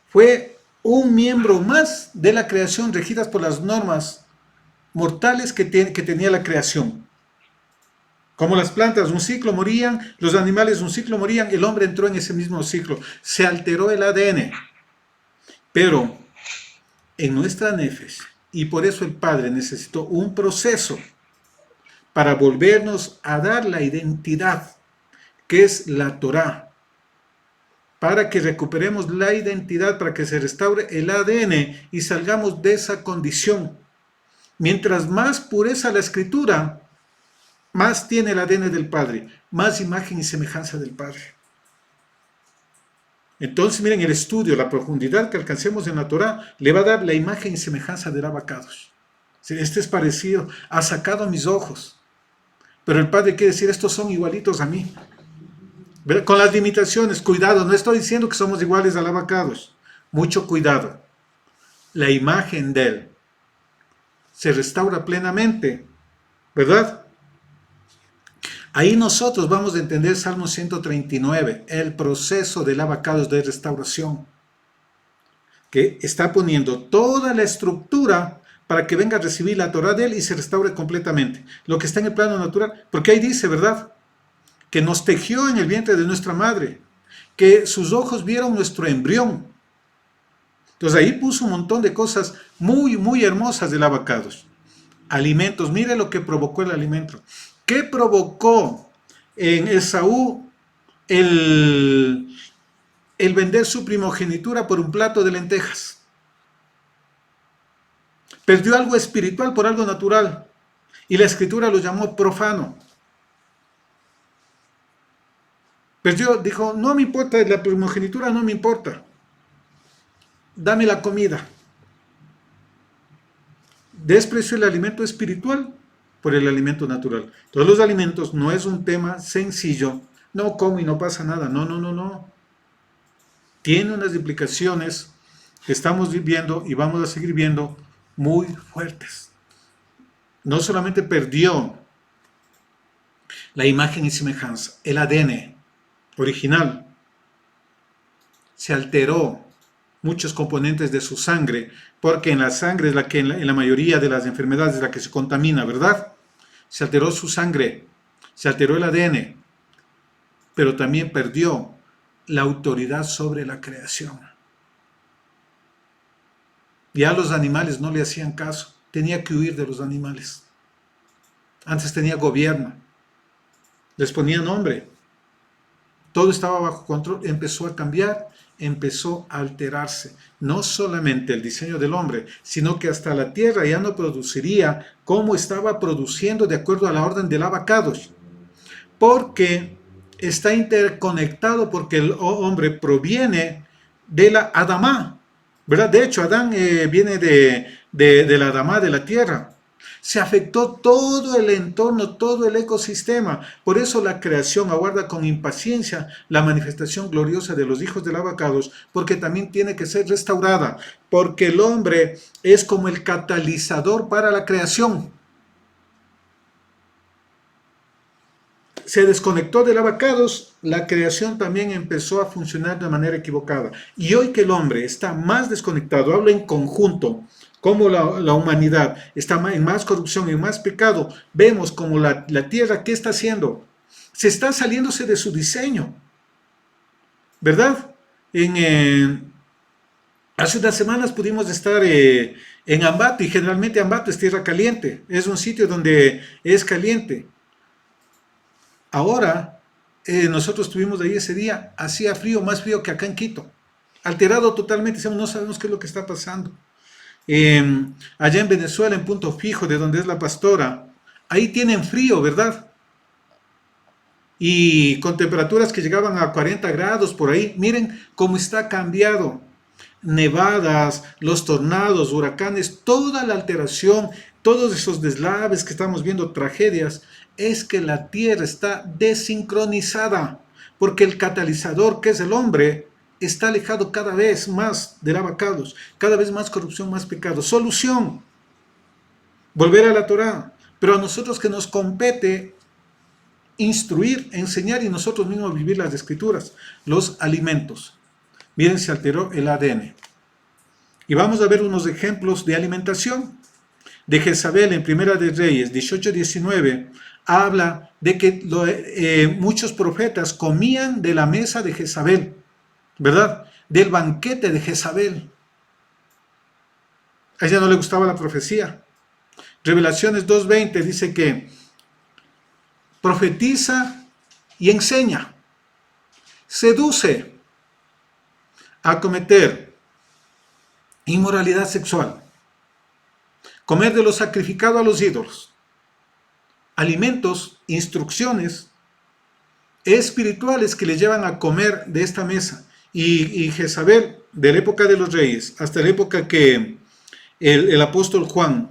fue un miembro más de la creación regidas por las normas mortales que tenía la creación. Como las plantas, un ciclo morían, los animales, un ciclo morían, el hombre entró en ese mismo ciclo. Se alteró el ADN. Pero en nuestra nefesh, y por eso el Padre necesitó un proceso para volvernos a dar la identidad, que es la Torá, para que recuperemos la identidad, para que se restaure el ADN y salgamos de esa condición. Mientras más pureza la escritura, más tiene el ADN del Padre, más imagen y semejanza del Padre. Entonces, miren, el estudio, la profundidad que alcancemos en la Torá, le va a dar la imagen y semejanza del abacados. Este es parecido, ha sacado mis ojos. Pero el Padre quiere decir, estos son igualitos a mí. Con las limitaciones, cuidado, no estoy diciendo que somos iguales al abacados. Mucho cuidado. La imagen de Él se restaura plenamente, ¿verdad? Ahí nosotros vamos a entender Salmo 139, el proceso del abacados de restauración, que está poniendo toda la estructura para que venga a recibir la Torah de Él y se restaure completamente. Lo que está en el plano natural, porque ahí dice, ¿verdad?, que nos tejió en el vientre de nuestra madre, que sus ojos vieron nuestro embrión. Entonces ahí puso un montón de cosas muy, muy hermosas del abacados. Alimentos, mire lo que provocó el alimento. ¿Qué provocó en Esaú el vender su primogenitura por un plato de lentejas? Perdió algo espiritual por algo natural. Y la escritura lo llamó profano. Dijo, no me importa, la primogenitura no me importa. Dame la comida. despreció el alimento espiritual por el alimento natural. Todos los alimentos no es un tema sencillo. No como y no pasa nada. No, no, no, no. Tiene unas implicaciones que estamos viviendo y vamos a seguir viendo muy fuertes. No solamente perdió la imagen y semejanza, el ADN original, se alteró muchos componentes de su sangre, porque en la sangre es la que en la mayoría de las enfermedades es la que se contamina, ¿verdad? Se alteró su sangre, se alteró el ADN, pero también perdió la autoridad sobre la creación. Ya los animales no le hacían caso, tenía que huir de los animales. Antes tenía gobierno, les ponía nombre, todo estaba bajo control, empezó a cambiar, empezó a alterarse. No solamente el diseño del hombre, sino que hasta la tierra ya no produciría como estaba produciendo de acuerdo a la orden del Abacados, porque está interconectado, porque el hombre proviene de la Adamá, ¿verdad? De hecho, Adán viene de la Adamá, de la tierra. Se afectó todo el entorno, todo el ecosistema. Por eso la creación aguarda con impaciencia la manifestación gloriosa de los hijos del Abacados, porque también tiene que ser restaurada, porque el hombre es como el catalizador para la creación. Se desconectó del Abacados, la creación también empezó a funcionar de manera equivocada. Y hoy que el hombre está más desconectado, hablo en conjunto, como la humanidad está en más corrupción, en más pecado, vemos como la tierra, ¿qué está haciendo? Se está saliéndose de su diseño, ¿verdad? Hace unas semanas pudimos estar en Ambato, y generalmente Ambato es tierra caliente, es un sitio donde es caliente. Ahora, nosotros estuvimos ahí ese día, hacía frío, más frío que acá en Quito, alterado totalmente, no sabemos qué es lo que está pasando. Allá en Venezuela, en Punto Fijo, de donde es la pastora, ahí tienen frío, ¿verdad? Y con temperaturas que llegaban a 40 grados por ahí. Miren cómo está cambiado. Nevadas, los tornados, huracanes, toda la alteración, todos esos deslaves que estamos viendo, tragedias, es que la tierra está desincronizada, porque el catalizador, que es el hombre, está alejado cada vez más del Abacados, cada vez más corrupción, más pecado. Solución, volver a la Torá, pero a nosotros que nos compete instruir, enseñar y nosotros mismos vivir las escrituras, los alimentos. Miren, se alteró el ADN. Y vamos a ver unos ejemplos de alimentación. De Jezabel en Primera de Reyes 18-19 habla de que muchos profetas comían de la mesa de Jezabel, ¿verdad? Del banquete de Jezabel. A ella no le gustaba la profecía. Revelaciones 2:20 dice que profetiza y enseña, seduce a cometer inmoralidad sexual, comer de lo sacrificado a los ídolos, alimentos, instrucciones espirituales que le llevan a comer de esta mesa. Y Jezabel, de la época de los reyes hasta la época que el apóstol Juan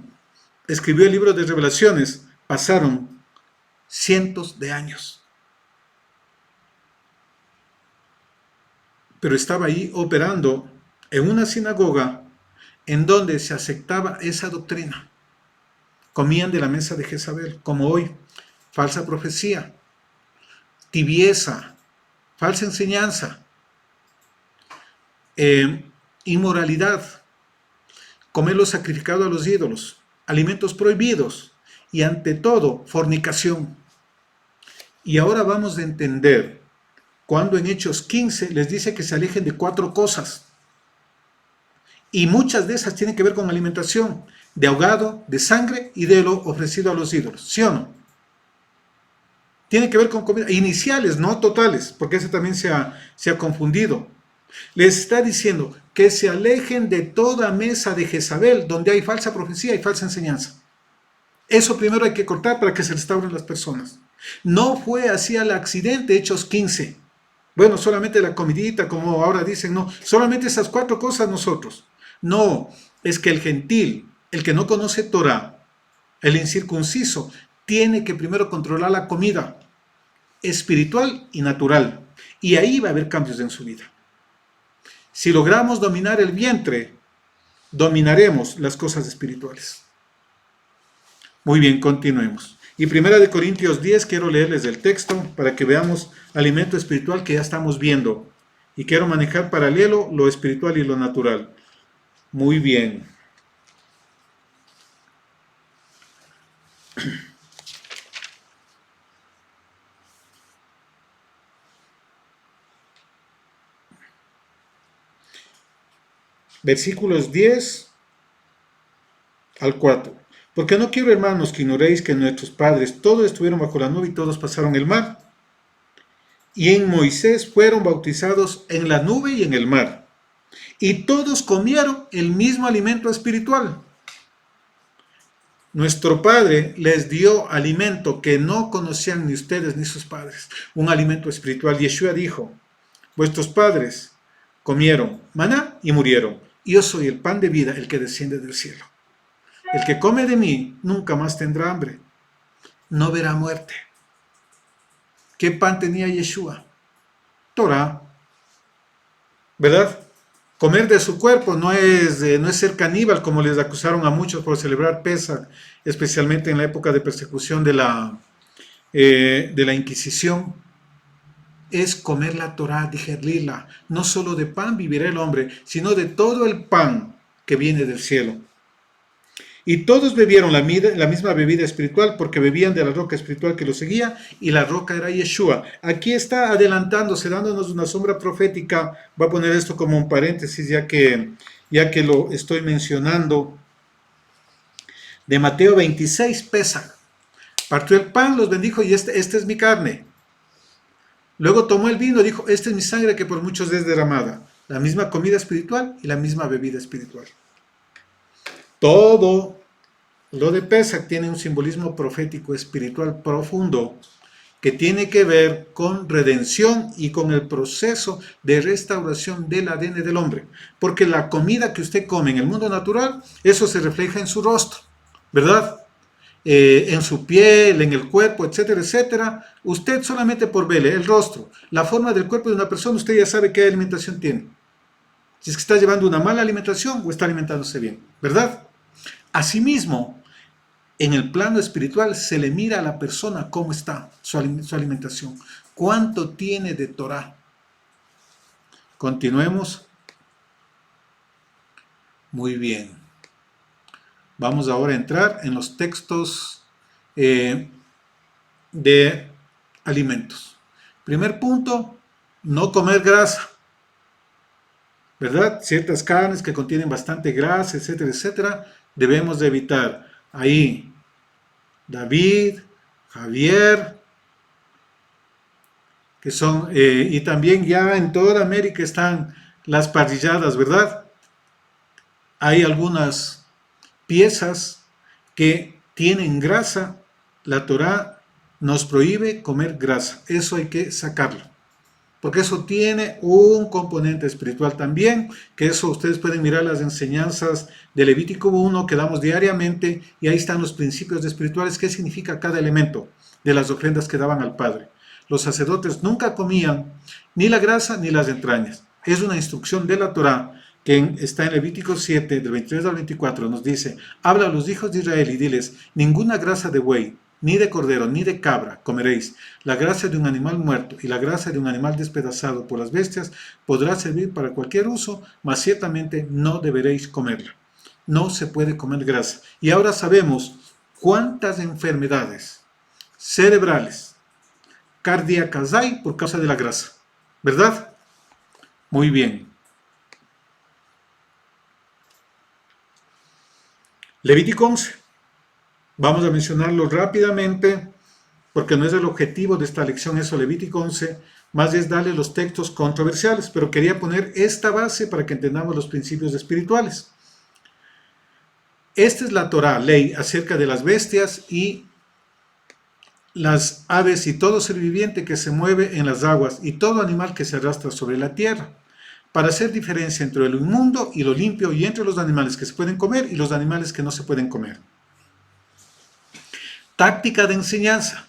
escribió el libro de Revelaciones, pasaron cientos de años. Pero estaba ahí operando en una sinagoga en donde se aceptaba esa doctrina. Comían de la mesa de Jezabel, como hoy, falsa profecía, tibieza, falsa enseñanza, inmoralidad, comer lo sacrificado a los ídolos, alimentos prohibidos y ante todo fornicación. Y ahora vamos a entender cuando en Hechos 15 les dice que se alejen de 4 cosas. Y muchas de esas tienen que ver con alimentación, de ahogado, de sangre y de lo ofrecido a los ídolos. ¿Sí o no? Tiene que ver con comida, iniciales, no totales, porque ese también se ha confundido. Les está diciendo que se alejen de toda mesa de Jezabel, donde hay falsa profecía y falsa enseñanza. Eso primero hay que cortar para que se restauren las personas. No fue así al accidente, Hechos 15. Bueno, solamente la comidita, como ahora dicen, no, solamente esas 4 cosas nosotros. No, es que el gentil el que no conoce Torah, el incircunciso, tiene que primero controlar la comida espiritual y natural. Y ahí va a haber cambios en su vida. Si logramos dominar el vientre, dominaremos las cosas espirituales. Muy bien, continuemos. Y 1 Corintios 10, quiero leerles el texto para que veamos alimento espiritual que ya estamos viendo. Y quiero manejar paralelo lo espiritual y lo natural. Muy bien. Versículos 10 al 4. Porque no quiero, hermanos, que ignoréis que nuestros padres todos estuvieron bajo la nube y todos pasaron el mar. Y en Moisés fueron bautizados en la nube y en el mar. Y todos comieron el mismo alimento espiritual. Nuestro Padre les dio alimento que no conocían ni ustedes ni sus padres. Un alimento espiritual. Yeshua dijo, vuestros padres comieron maná y murieron. Yo soy el pan de vida, el que desciende del cielo. El que come de mí nunca más tendrá hambre. No verá muerte. ¿Qué pan tenía Yeshua? Torah. ¿Verdad? Comer de su cuerpo no es ser caníbal, como les acusaron a muchos por celebrar Pesaj, especialmente en la época de persecución de la Inquisición. Es comer la Torah, digerirla. No solo de pan vivirá el hombre, sino de todo el pan que viene del cielo. Y todos bebieron la misma bebida espiritual, porque bebían de la roca espiritual que los seguía, y la roca era Yeshua. Aquí está adelantándose, dándonos una sombra profética. Voy a poner esto como un paréntesis, ya que lo estoy mencionando. De Mateo 26, Pesaj. Partió el pan, los bendijo, y esta es mi carne. Luego tomó el vino, dijo, esta es mi sangre que por muchos es derramada. La misma comida espiritual y la misma bebida espiritual. Todo lo de Pesaj tiene un simbolismo profético espiritual profundo que tiene que ver con redención y con el proceso de restauración del ADN del hombre. Porque la comida que usted come en el mundo natural, eso se refleja en su rostro, ¿verdad? En su piel, en el cuerpo, etcétera, etcétera. Usted solamente por verle el rostro, la forma del cuerpo de una persona, usted ya sabe qué alimentación tiene. Si es que está llevando una mala alimentación o está alimentándose bien, ¿verdad? Asimismo, en el plano espiritual se le mira a la persona cómo está su alimentación, cuánto tiene de Torah. Continuemos. Muy bien. Vamos ahora a entrar en los textos de alimentos. Primer punto, no comer grasa, ¿verdad? Ciertas carnes que contienen bastante grasa, etcétera, etcétera, debemos de evitar. Ahí, David, Javier, que son, y también ya en toda América están las parrilladas, ¿verdad? Hay algunas piezas que tienen grasa. La Torah nos prohíbe comer grasa, eso hay que sacarlo. Porque eso tiene un componente espiritual también, que eso ustedes pueden mirar las enseñanzas de Levítico 1 que damos diariamente, y ahí están los principios espirituales, qué significa cada elemento de las ofrendas que daban al Padre. Los sacerdotes nunca comían ni la grasa ni las entrañas. Es una instrucción de la Torá que está en Levítico 7, del 23 al 24, nos dice, habla a los hijos de Israel y diles, ninguna grasa de buey, ni de cordero, ni de cabra comeréis. La grasa de un animal muerto y la grasa de un animal despedazado por las bestias podrá servir para cualquier uso, mas ciertamente no deberéis comerla. No se puede comer grasa. Y ahora sabemos cuántas enfermedades cerebrales, cardíacas hay por causa de la grasa, ¿verdad? Muy bien. Levítico 11. Vamos a mencionarlo rápidamente, porque no es el objetivo de esta lección eso, Levítico 11, más es darle los textos controversiales, pero quería poner esta base para que entendamos los principios espirituales. Esta es la Torá, ley acerca de las bestias y las aves y todo ser viviente que se mueve en las aguas y todo animal que se arrastra sobre la tierra. para hacer diferencia entre lo inmundo y lo limpio, y entre los animales que se pueden comer y los animales que no se pueden comer. Táctica de enseñanza.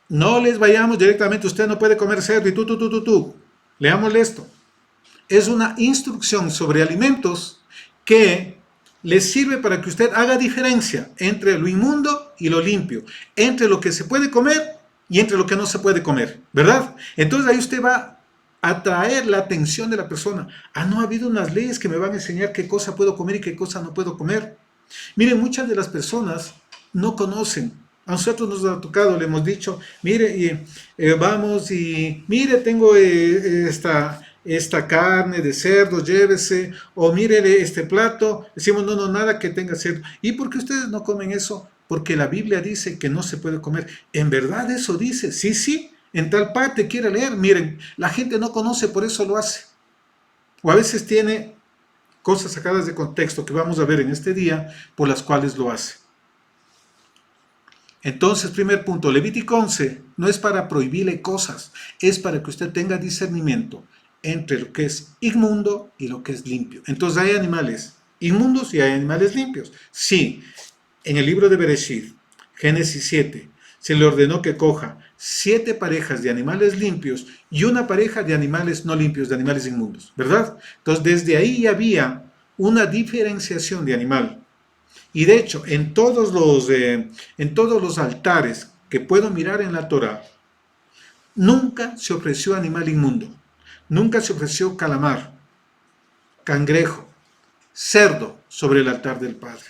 No les vayamos directamente, usted no puede comer cerdo y tú. Leámosle esto. Es una instrucción sobre alimentos que les sirve para que usted haga diferencia entre lo inmundo y lo limpio, entre lo que se puede comer y entre lo que no se puede comer, ¿verdad? Entonces ahí usted va a atraer la atención de la persona. No ha habido unas leyes que me van a enseñar qué cosa puedo comer y qué cosa no puedo comer. Miren, muchas de las personas no conocen. A nosotros nos ha tocado, le hemos dicho, mire, vamos y mire, tengo esta carne de cerdo, llévese, o mire este plato, decimos, no, nada que tenga cerdo. ¿Y por qué ustedes no comen eso? Porque la Biblia dice que no se puede comer. ¿En verdad eso dice? Sí, en tal parte quiere leer. Miren, la gente no conoce, por eso lo hace. O a veces tiene cosas sacadas de contexto que vamos a ver en este día, por las cuales lo hace. Entonces, primer punto, Levítico 11 no es para prohibirle cosas, es para que usted tenga discernimiento entre lo que es inmundo y lo que es limpio. Entonces hay animales inmundos y hay animales limpios. Sí, en el libro de Bereshit, Génesis 7, se le ordenó que coja 7 parejas de animales limpios y una pareja de animales no limpios, de animales inmundos, ¿verdad? Entonces desde ahí había una diferenciación de animal. Y de hecho, en todos los altares que puedo mirar en la Torá, nunca se ofreció animal inmundo, nunca se ofreció calamar, cangrejo, cerdo sobre el altar del Padre.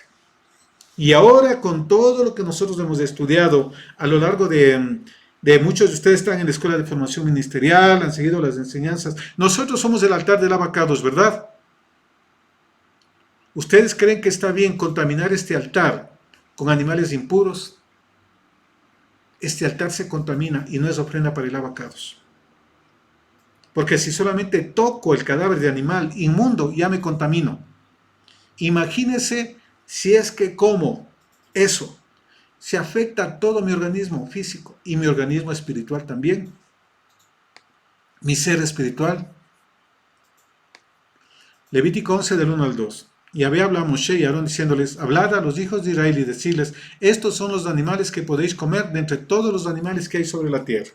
Y ahora, con todo lo que nosotros hemos estudiado a lo largo de muchos de ustedes están en la Escuela de Formación Ministerial, han seguido las enseñanzas, nosotros somos el altar del abacados, ¿verdad? ¿Ustedes creen que está bien contaminar este altar con animales impuros? Este altar se contamina y no es ofrenda para el abacados. Porque si solamente toco el cadáver de animal inmundo, ya me contamino. Imagínense si es que como eso se afecta a todo mi organismo físico y mi organismo espiritual también. Mi ser espiritual. Levítico 11 del 1 al 2. Y había hablado Moshe y Aarón diciéndoles, hablad a los hijos de Israel y decirles, estos son los animales que podéis comer de entre todos los animales que hay sobre la tierra.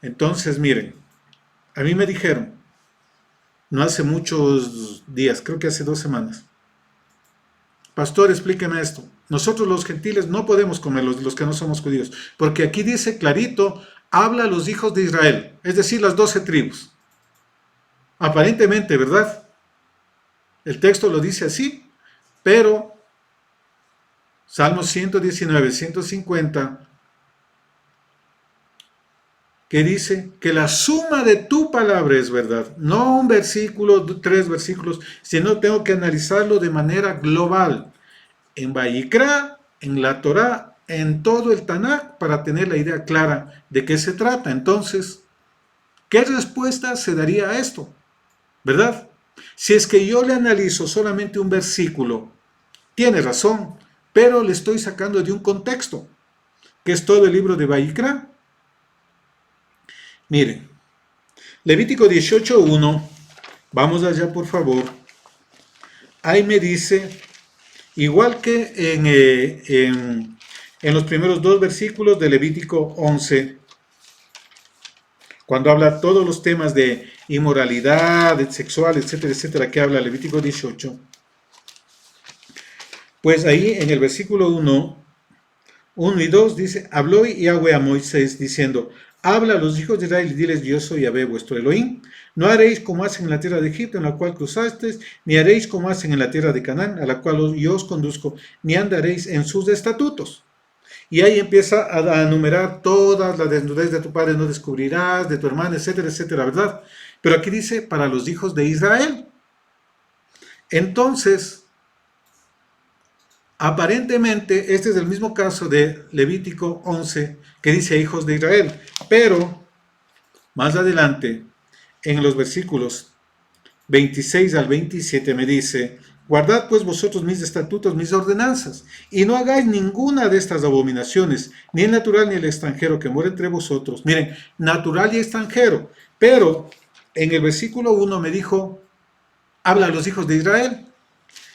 Entonces, miren, a mí me dijeron, no hace muchos días, creo que hace 2 semanas, pastor, explíqueme esto. Nosotros los gentiles no podemos comer los que no somos judíos, porque aquí dice clarito, habla a los hijos de Israel, es decir, las 12 tribus. Aparentemente, ¿verdad? El texto lo dice así, pero Salmos 119, 150, que dice que la suma de tu palabra es verdad. No un versículo, 3 versículos, sino tengo que analizarlo de manera global. En Vayikra, en la Torá, en todo el Tanakh, para tener la idea clara de qué se trata. Entonces, ¿qué respuesta se daría a esto? ¿Verdad? Si es que yo le analizo solamente un versículo, tiene razón, pero le estoy sacando de un contexto, que es todo el libro de Vayikra. Miren, Levítico 18:1, vamos allá por favor. Ahí me dice, igual que en los primeros 2 versículos de Levítico 11, cuando habla todos los temas de inmoralidad, sexual, etcétera, etcétera, que habla Levítico 18, pues ahí en el versículo 1 y 2 dice, habló Yahweh a Moisés diciendo, habla a los hijos de Israel y diles, yo soy Yahweh vuestro Elohim, no haréis como hacen en la tierra de Egipto, en la cual cruzasteis, ni haréis como hacen en la tierra de Canaán, a la cual yo os conduzco, ni andaréis en sus estatutos. Y ahí empieza a enumerar todas las desnudez de tu padre no descubrirás, de tu hermana, etcétera, etcétera, ¿verdad? Pero aquí dice, para los hijos de Israel. Entonces, aparentemente, este es el mismo caso de Levítico 11, que dice hijos de Israel. Pero, más adelante, en los versículos 26 al 27 me dice, guardad pues vosotros mis estatutos, mis ordenanzas, y no hagáis ninguna de estas abominaciones, ni el natural ni el extranjero que mora entre vosotros. Miren, natural y extranjero. Pero en el versículo 1 me dijo, habla a los hijos de Israel.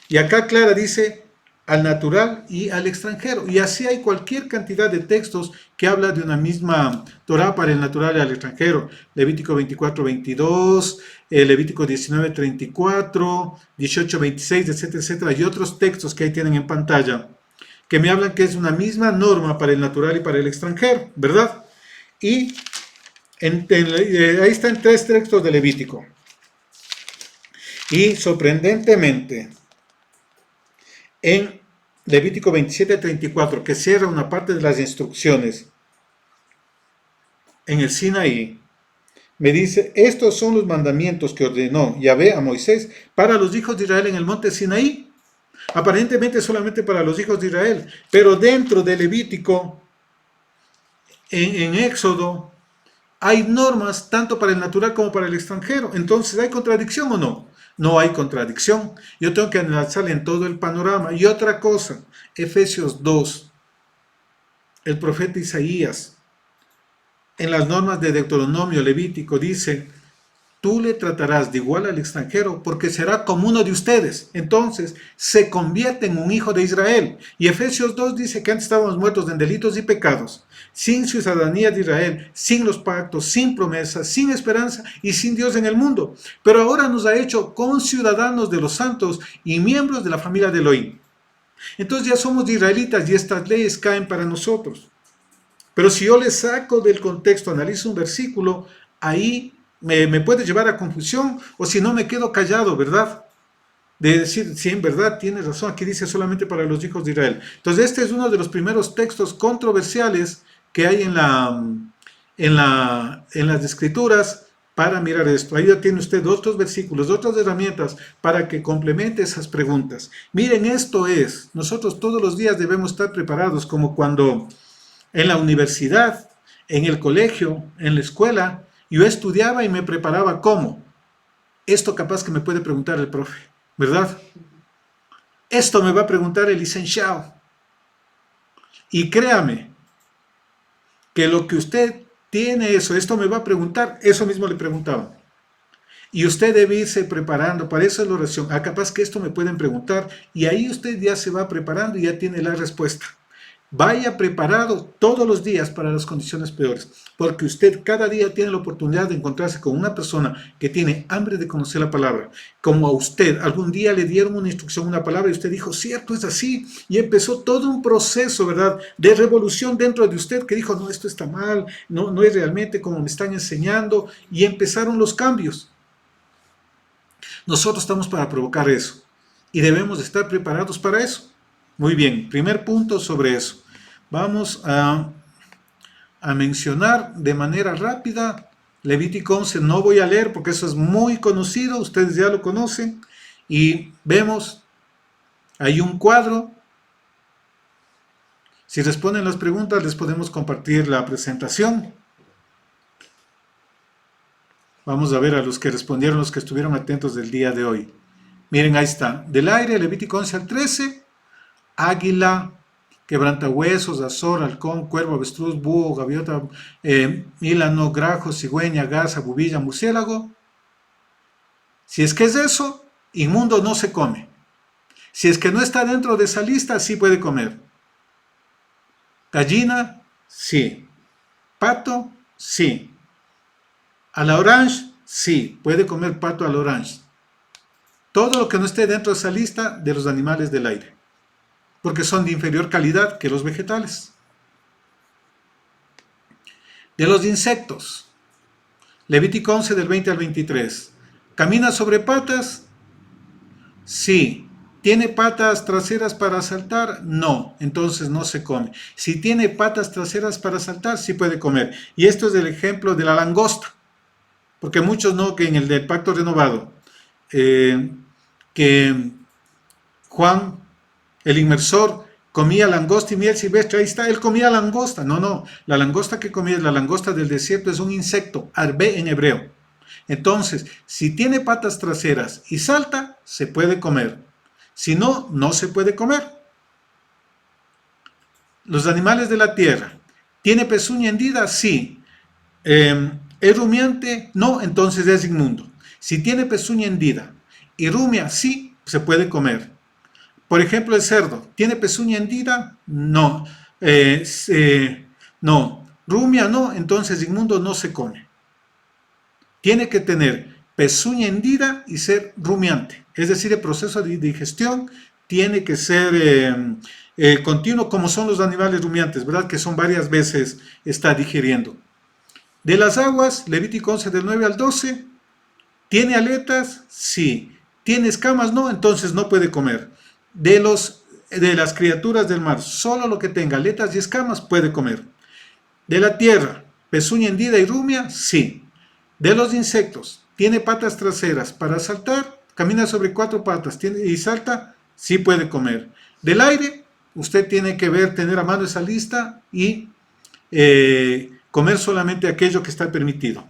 Y acá Clara dice, al natural y al extranjero. Y así hay cualquier cantidad de textos que habla de una misma Torah para el natural y al extranjero. Levítico 24:22, Levítico 19:34, 18:26, etcétera, etcétera. Y otros textos que ahí tienen en pantalla que me hablan que es una misma norma para el natural y para el extranjero, ¿verdad? Y ahí están 3 textos de Levítico. Y sorprendentemente, en Levítico 27:34, que cierra una parte de las instrucciones en el Sinaí, me dice, estos son los mandamientos que ordenó Yahvé a Moisés para los hijos de Israel en el monte Sinaí. Aparentemente solamente para los hijos de Israel, pero dentro de Levítico, en Éxodo, hay normas tanto para el natural como para el extranjero. Entonces, ¿hay contradicción o no? No hay contradicción. Yo tengo que analizar en todo el panorama. Y otra cosa, Efesios 2, el profeta Isaías, en las normas de Deuteronomio Levítico dice, tú le tratarás de igual al extranjero porque será como uno de ustedes. Entonces se convierte en un hijo de Israel. Y Efesios 2 dice que antes estábamos muertos en delitos y pecados, sin ciudadanía de Israel, sin los pactos, sin promesas, sin esperanza y sin Dios en el mundo. Pero ahora nos ha hecho conciudadanos de los santos y miembros de la familia de Elohim. Entonces ya somos israelitas y estas leyes caen para nosotros. Pero si yo le saco del contexto, analizo un versículo, ahí me puede llevar a confusión, o si no me quedo callado, ¿verdad? De decir, sí, en verdad, tienes razón, aquí dice solamente para los hijos de Israel. Entonces este es uno de los primeros textos controversiales que hay en las escrituras para mirar esto. Ahí ya tiene usted otros versículos, otras herramientas para que complemente esas preguntas. Miren, esto es, nosotros todos los días debemos estar preparados, como cuando en la universidad, en el colegio, en la escuela, yo estudiaba y me preparaba. ¿Cómo? Esto capaz que me puede preguntar el profe, ¿verdad? Esto me va a preguntar el licenciado. Y créame, que lo que usted tiene esto me va a preguntar, eso mismo le preguntaba. Y usted debe irse preparando, para eso es la oración. Capaz que esto me pueden preguntar, y ahí usted ya se va preparando y ya tiene la respuesta. Vaya preparado todos los días para las condiciones peores, porque usted cada día tiene la oportunidad de encontrarse con una persona que tiene hambre de conocer la palabra. Como a usted, algún día le dieron una instrucción, una palabra, y usted dijo, cierto, es así, y empezó todo un proceso, ¿verdad?, de revolución dentro de usted, que dijo, no, esto está mal, no es realmente como me están enseñando, y empezaron los cambios. Nosotros estamos para provocar eso, y debemos estar preparados para eso. Muy bien, primer punto sobre eso. Vamos a mencionar de manera rápida Levítico 11. No voy a leer porque eso es muy conocido, ustedes ya lo conocen. Y vemos, hay un cuadro. Si responden las preguntas, les podemos compartir la presentación. Vamos a ver a los que respondieron, los que estuvieron atentos del día de hoy. Miren, ahí está. Del aire, Levítico 11 al 13, águila, quebrantahuesos, azor, halcón, cuervo, avestruz, búho, gaviota, mílano, grajo, cigüeña, garza, bubilla, murciélago. Si es que es eso, inmundo no se come. Si es que no está dentro de esa lista, sí puede comer. Gallina, sí. Pato, sí. A la orange, sí. Puede comer pato a la orange. Todo lo que no esté dentro de esa lista de los animales del aire, porque son de inferior calidad que los vegetales. De los insectos, Levítico 11 del 20 al 23. ¿Camina sobre patas? Sí. ¿Tiene patas traseras para saltar? No, entonces no se come. Si tiene patas traseras para saltar, sí puede comer. Y esto es el ejemplo de la langosta, porque muchos no, que en el del pacto renovado, que Juan, el inmersor, comía langosta y miel silvestre. Ahí está, él comía langosta. No, la langosta que comía es la langosta del desierto, es un insecto, arbé en hebreo. Entonces, si tiene patas traseras y salta, se puede comer. Si no, no se puede comer. Los animales de la tierra. ¿Tiene pezuña hendida? Sí. ¿Es rumiante? No, entonces es inmundo. Si tiene pezuña hendida y rumia, sí, se puede comer. Por ejemplo, el cerdo, ¿tiene pezuña hendida? No. No. Rumia no, entonces inmundo no se come. Tiene que tener pezuña hendida y ser rumiante. Es decir, el proceso de digestión tiene que ser continuo, como son los animales rumiantes, ¿verdad? Que son varias veces está digiriendo. De las aguas, Levítico 11 del 9 al 12, ¿tiene aletas? Sí. ¿Tiene escamas? No, entonces no puede comer. De las criaturas del mar, solo lo que tenga aletas y escamas puede comer. De la tierra, pezuña hendida y rumia, sí. De los insectos, ¿tiene patas traseras para saltar? Camina sobre 4 patas y salta, sí puede comer. Del aire, usted tiene que tener a mano esa lista y comer solamente aquello que está permitido.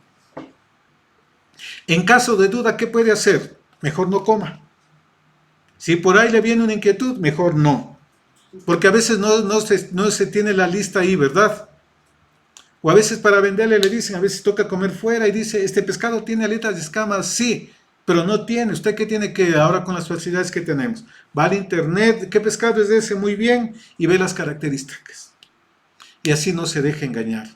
En caso de duda, ¿qué puede hacer? Mejor no coma. Si por ahí le viene una inquietud, mejor no. Porque a veces no se tiene la lista ahí, ¿verdad? O a veces para venderle le dicen, a veces toca comer fuera y dice, ¿este pescado tiene aletas y escamas? Sí, pero no tiene. ¿Usted qué tiene que ahora con las facilidades que tenemos? Va al internet, ¿qué pescado es ese? Muy bien, y ve las características. Y así no se deje engañar.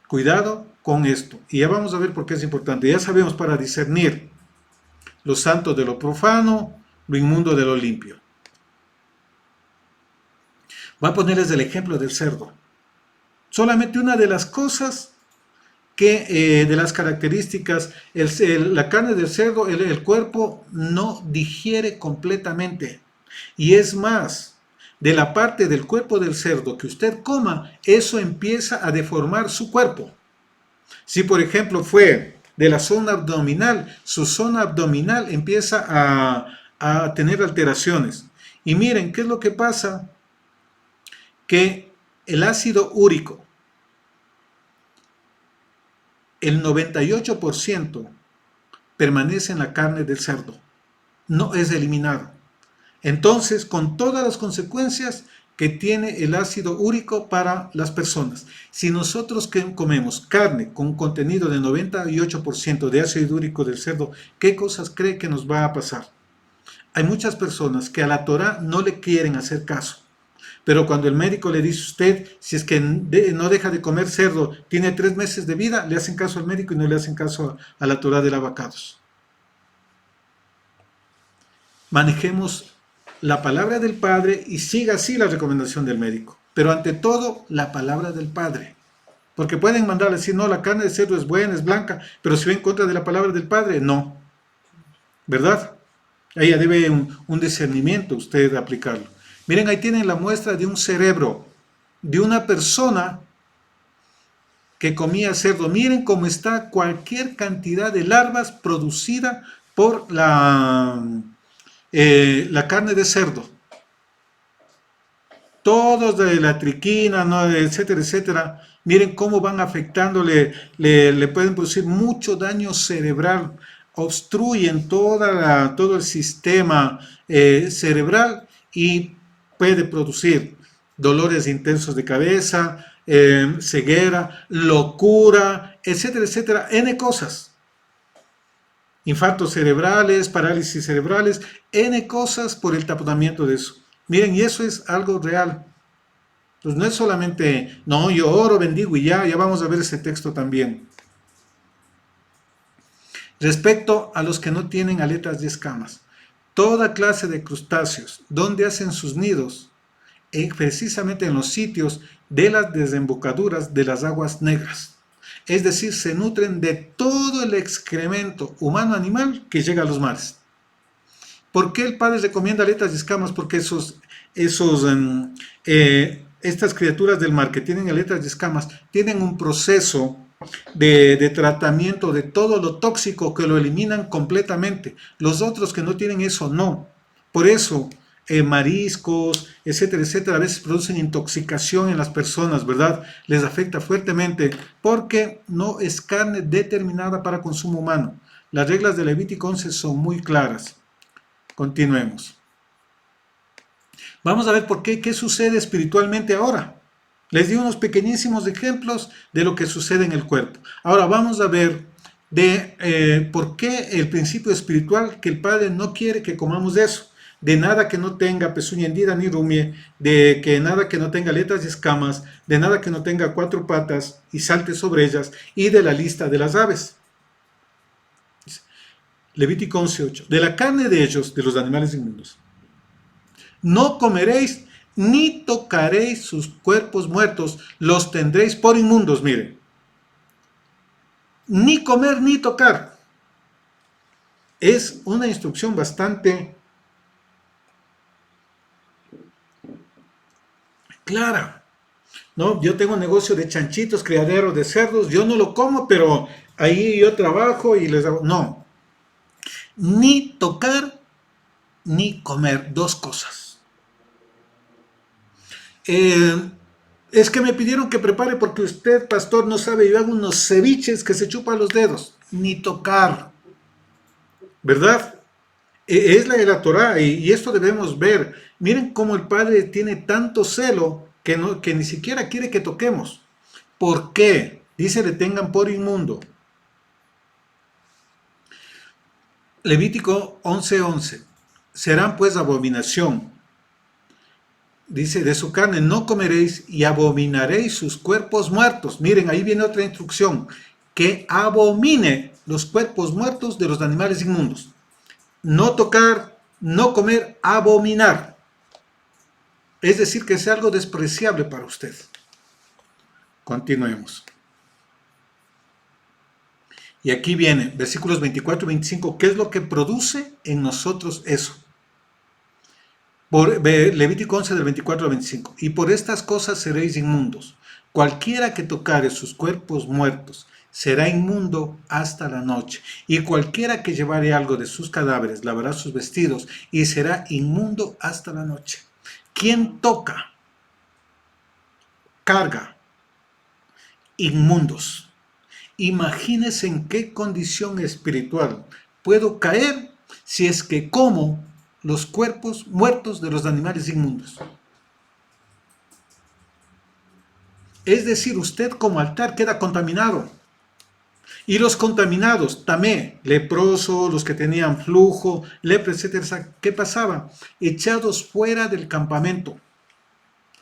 Cuidado con esto. Y ya vamos a ver por qué es importante. Ya sabemos para discernir lo santo de lo profano, lo inmundo de lo limpio. Voy a ponerles el ejemplo del cerdo. Solamente una de las cosas de las características, la carne del cerdo, el cuerpo no digiere completamente. Y es más, de la parte del cuerpo del cerdo que usted coma, eso empieza a deformar su cuerpo. Si por ejemplo fue de la zona abdominal, su zona abdominal empieza a tener alteraciones. Y miren, ¿qué es lo que pasa? Que el ácido úrico, el 98% permanece en la carne del cerdo, no es eliminado. Entonces, con todas las consecuencias que tiene el ácido úrico para las personas. Si nosotros comemos carne con contenido de 98% de ácido úrico del cerdo, ¿qué cosas cree que nos va a pasar? Hay muchas personas que a la Torá no le quieren hacer caso. Pero cuando el médico le dice a usted, si es que no deja de comer cerdo, tiene 3 meses de vida, le hacen caso al médico y no le hacen caso a la Torá del Abacados. Manejemos la palabra del Padre y siga así la recomendación del médico. Pero ante todo, la palabra del Padre. Porque pueden mandar a decir, no, la carne de cerdo es buena, es blanca, pero si va en contra de la palabra del Padre, no. ¿Verdad? Ahí debe un discernimiento usted aplicarlo. Miren, ahí tienen la muestra de un cerebro de una persona que comía cerdo. Miren cómo está cualquier cantidad de larvas producida por la carne de cerdo. Todos de la triquina, ¿no? Etcétera, etcétera. Miren cómo van afectándole, le pueden producir mucho daño cerebral, obstruyen todo el sistema cerebral y puede producir dolores intensos de cabeza, ceguera, locura, etcétera, etcétera, N cosas. Infartos cerebrales, parálisis cerebrales, N cosas por el taponamiento de eso. Miren, y eso es algo real. Pues no es solamente, no, yo oro, bendigo y ya vamos a ver ese texto también. Respecto a los que no tienen aletas y escamas, toda clase de crustáceos, donde hacen sus nidos, precisamente en los sitios de las desembocaduras de las aguas negras. Es decir, se nutren de todo el excremento humano-animal que llega a los mares. ¿Por qué el Padre recomienda aletas y escamas? Porque estas criaturas del mar que tienen aletas y escamas tienen un proceso de tratamiento de todo lo tóxico que lo eliminan completamente. Los otros que no tienen eso, no. Por eso, mariscos, etcétera, etcétera, a veces producen intoxicación en las personas, ¿verdad? Les afecta fuertemente porque no es carne determinada para consumo humano. Las reglas de Levítico 11 son muy claras. Continuemos. Vamos a ver qué sucede espiritualmente ahora. Les di unos pequeñísimos ejemplos de lo que sucede en el cuerpo. Ahora vamos a ver por qué el principio espiritual, que el Padre no quiere que comamos de eso. De nada que no tenga pezuña hendida ni rumie, de que nada que no tenga aletas y escamas, de nada que no tenga cuatro patas y salte sobre ellas, y de la lista de las aves. Levítico 11:8. De la carne de ellos, de los animales inmundos, no comeréis ni tocaréis sus cuerpos muertos, los tendréis por inmundos, miren. Ni comer ni tocar. Es una instrucción bastante clara, ¿no? Yo tengo un negocio de chanchitos, criaderos de cerdos, yo no lo como, pero ahí yo trabajo y les hago... No, ni tocar ni comer, dos cosas. Es que me pidieron que prepare porque usted, pastor, no sabe, yo hago unos ceviches que se chupan los dedos, ni tocar, ¿verdad? Es la de la Torá y esto debemos ver. Miren cómo el Padre tiene tanto celo que ni siquiera quiere que toquemos. ¿Por qué? Dice, le tengan por inmundo. Levítico 11:11. Serán pues abominación. Dice, de su carne no comeréis y abominaréis sus cuerpos muertos. Miren, ahí viene otra instrucción. Que abomine los cuerpos muertos de los animales inmundos. No tocar, no comer, abominar. Es decir, que sea algo despreciable para usted. Continuemos. Y aquí viene, versículos 24 y 25, ¿qué es lo que produce en nosotros eso? Levítico 11 del 24 al 25. Y por estas cosas seréis inmundos. Cualquiera que tocare sus cuerpos muertos será inmundo hasta la noche. Y cualquiera que llevare algo de sus cadáveres lavará sus vestidos y será inmundo hasta la noche. ¿Quién toca? Carga. Inmundos. Imagínense en qué condición espiritual puedo caer si es que como los cuerpos muertos de los animales inmundos. Es decir, usted como altar queda contaminado. Y los contaminados, tamé, leproso, los que tenían flujo, lepra, etcétera, ¿qué pasaba? Echados fuera del campamento.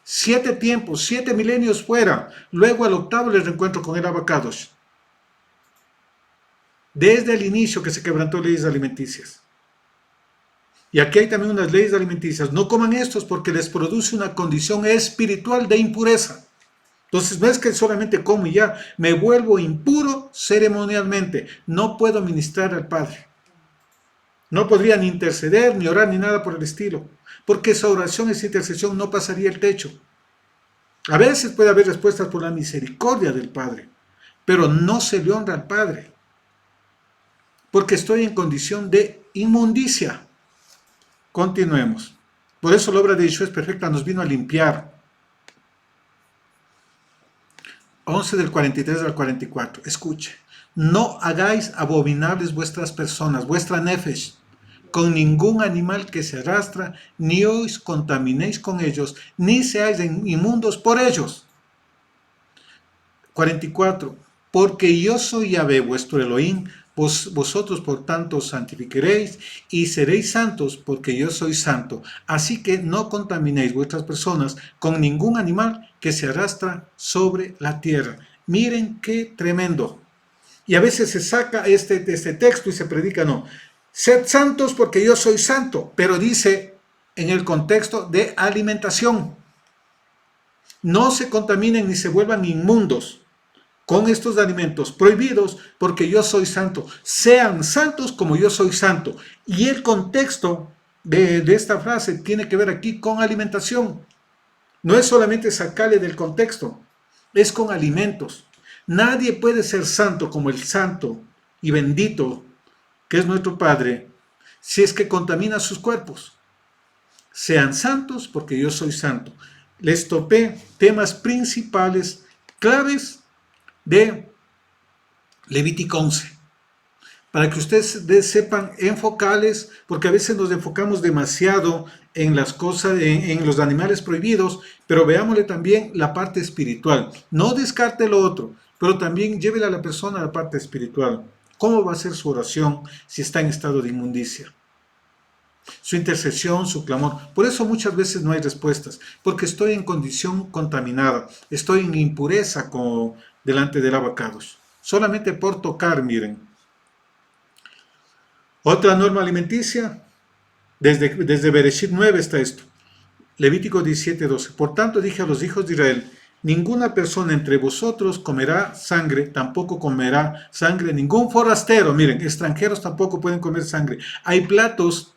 7 tiempos, 7 milenios fuera. Luego al octavo les reencuentro con el Abacados. Desde el inicio que se quebrantó leyes alimenticias. Y aquí hay también unas leyes alimenticias. No coman estos porque les produce una condición espiritual de impureza. Entonces no es que solamente como y ya, me vuelvo impuro ceremonialmente. No puedo ministrar al Padre. No podría ni interceder, ni orar, ni nada por el estilo. Porque esa oración, esa intercesión no pasaría el techo. A veces puede haber respuestas por la misericordia del Padre, pero no se le honra al Padre. Porque estoy en condición de inmundicia. Continuemos. Por eso la obra de Yeshua es perfecta, nos vino a limpiar. 11 del 43 al 44. Escuche. No hagáis abominables vuestras personas, vuestra nefesh, con ningún animal que se arrastra, ni os contaminéis con ellos, ni seáis inmundos por ellos. 44. Porque yo soy Yahvé, vuestro Elohim, vosotros por tanto os santificaréis y seréis santos porque yo soy santo. Así que no contaminéis vuestras personas con ningún animal que se arrastra sobre la tierra. Miren qué tremendo. Y a veces se saca este texto y se predica, no. Sed santos porque yo soy santo, pero dice en el contexto de alimentación. No se contaminen ni se vuelvan inmundos con estos alimentos prohibidos, porque yo soy santo. Sean santos como yo soy santo. Y el contexto de esta frase tiene que ver aquí con alimentación. No es solamente sacarle del contexto, es con alimentos. Nadie puede ser santo como el santo y bendito que es nuestro Padre si es que contamina sus cuerpos. Sean santos porque yo soy santo. Les topé temas principales, claves de Levítico 11, para que ustedes sepan enfocarles, porque a veces nos enfocamos demasiado en las cosas, en los animales prohibidos, pero veámosle también la parte espiritual. No descarte lo otro, pero también llévele a la persona a la parte espiritual. ¿Cómo va a ser su oración si está en estado de inmundicia? Su intercesión, su clamor. Por eso muchas veces no hay respuestas, porque estoy en condición contaminada, estoy en impureza delante del abacados. Solamente por tocar, miren. Otra norma alimenticia, desde Bereshit 9 está esto. Levítico 17:12. Por tanto dije a los hijos de Israel, ninguna persona entre vosotros comerá sangre, tampoco comerá sangre ningún forastero. Miren, extranjeros tampoco pueden comer sangre. Hay platos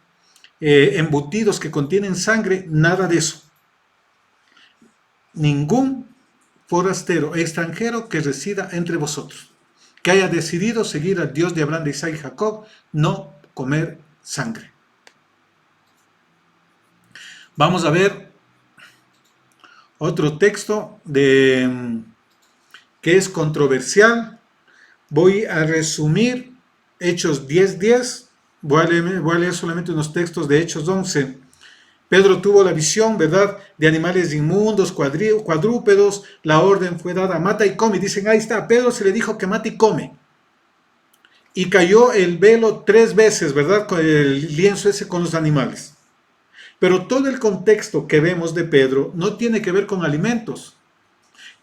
embutidos que contienen sangre, nada de eso. Ningún forastero, extranjero que resida entre vosotros, que haya decidido seguir al Dios de Abraham, de Isaac y Jacob, no comer sangre. Vamos a ver otro texto que es controversial. Voy a resumir Hechos 10:10. Voy a leer solamente unos textos de Hechos 11. Pedro tuvo la visión, ¿verdad?, de animales inmundos, cuadrúpedos. La orden fue dada, mata y come. Dicen, ahí está, a Pedro se le dijo que mata y come. Y cayó el velo 3 veces, ¿verdad?, con el lienzo ese con los animales. Pero todo el contexto que vemos de Pedro no tiene que ver con alimentos.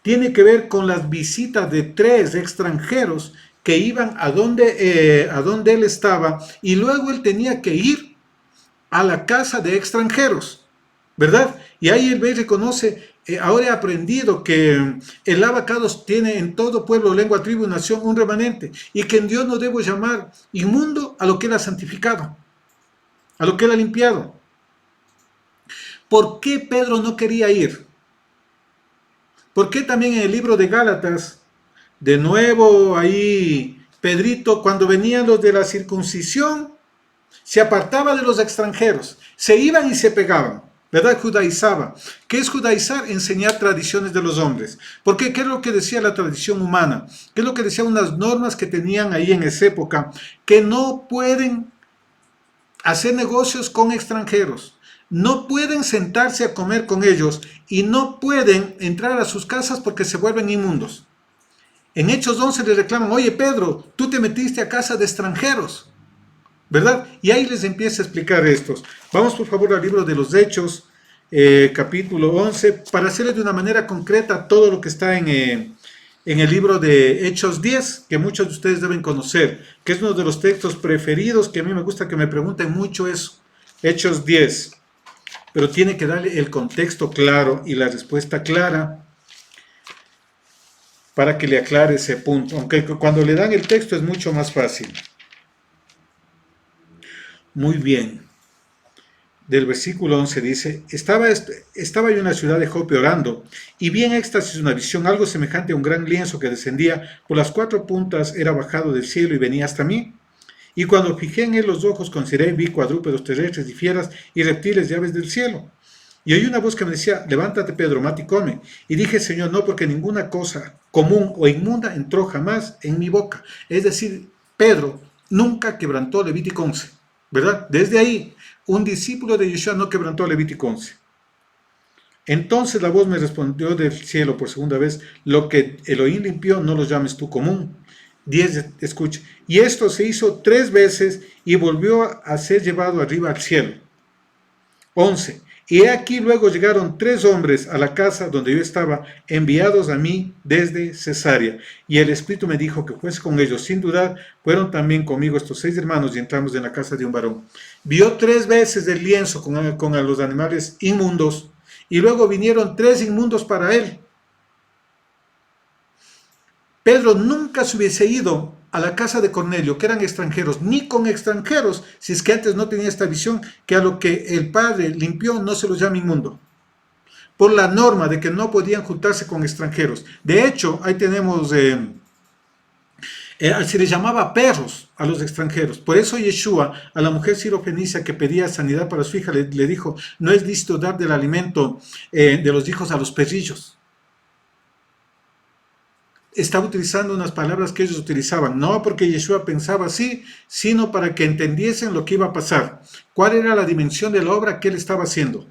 Tiene que ver con las visitas de 3 extranjeros que iban a donde él estaba, y luego él tenía que ir a la casa de extranjeros, ¿verdad? Y ahí él ve y reconoce, ahora he aprendido que el abacados tiene en todo pueblo, lengua, tribu, nación un remanente, y que en Dios no debo llamar inmundo a lo que él ha santificado, a lo que él ha limpiado. ¿Por qué Pedro no quería ir? ¿Por qué también en el libro de Gálatas, de nuevo ahí Pedrito, cuando venían los de la circuncisión, se apartaba de los extranjeros, se iban y se pegaban, ¿verdad? Judaizaba. ¿Qué es judaizar? Enseñar tradiciones de los hombres. ¿Por qué? ¿Qué es lo que decía la tradición humana? ¿Qué es lo que decían unas normas que tenían ahí en esa época? Que no pueden hacer negocios con extranjeros, no pueden sentarse a comer con ellos y no pueden entrar a sus casas porque se vuelven inmundos. En Hechos 11 le reclaman, oye Pedro, tú te metiste a casa de extranjeros, ¿verdad? Y ahí les empieza a explicar estos. Vamos por favor al libro de los Hechos, capítulo 11, para hacerles de una manera concreta todo lo que está en el libro de Hechos 10, que muchos de ustedes deben conocer, que es uno de los textos preferidos, que a mí me gusta que me pregunten mucho eso. Hechos 10. Pero tiene que darle el contexto claro y la respuesta clara para que le aclare ese punto. Aunque cuando le dan el texto es mucho más fácil. Muy bien. Del versículo 11 dice, estaba yo en la ciudad de Jope orando, y vi en éxtasis una visión, algo semejante a un gran lienzo que descendía por las 4 puntas, era bajado del cielo y venía hasta mí. Y cuando fijé en él los ojos, consideré, vi cuadrúpedos terrestres y fieras y reptiles y aves del cielo. Y oí una voz que me decía, levántate Pedro, mata y come. Y dije, Señor, no, porque ninguna cosa común o inmunda entró jamás en mi boca. Es decir, Pedro nunca quebrantó Levítico 11, ¿verdad? Desde ahí, un discípulo de Yeshua no quebrantó Levítico 11. Entonces la voz me respondió del cielo por segunda vez, lo que Elohim limpió, no lo llames tú común. 10, escucha, y esto se hizo 3 veces y volvió a ser llevado arriba al cielo. 11, y he aquí luego llegaron 3 hombres a la casa donde yo estaba, enviados a mí desde Cesarea, y el Espíritu me dijo que fuese con ellos. Sin dudar, fueron también conmigo estos 6 hermanos y entramos en la casa de un varón. Vio 3 veces el lienzo con los animales inmundos, y luego vinieron 3 inmundos para él. Pedro nunca se hubiese ido a la casa de Cornelio, que eran extranjeros, ni con extranjeros, si es que antes no tenía esta visión, que a lo que el Padre limpió no se los llama inmundo, por la norma de que no podían juntarse con extranjeros. De hecho, ahí tenemos, se les llamaba perros a los extranjeros. Por eso Yeshua, a la mujer sirofenicia que pedía sanidad para su hija, le dijo, no es lícito dar del alimento de los hijos a los perrillos. estaba utilizando unas palabras que ellos utilizaban, no porque Yeshua pensaba así, sino para que entendiesen lo que iba a pasar, cuál era la dimensión de la obra que él estaba haciendo.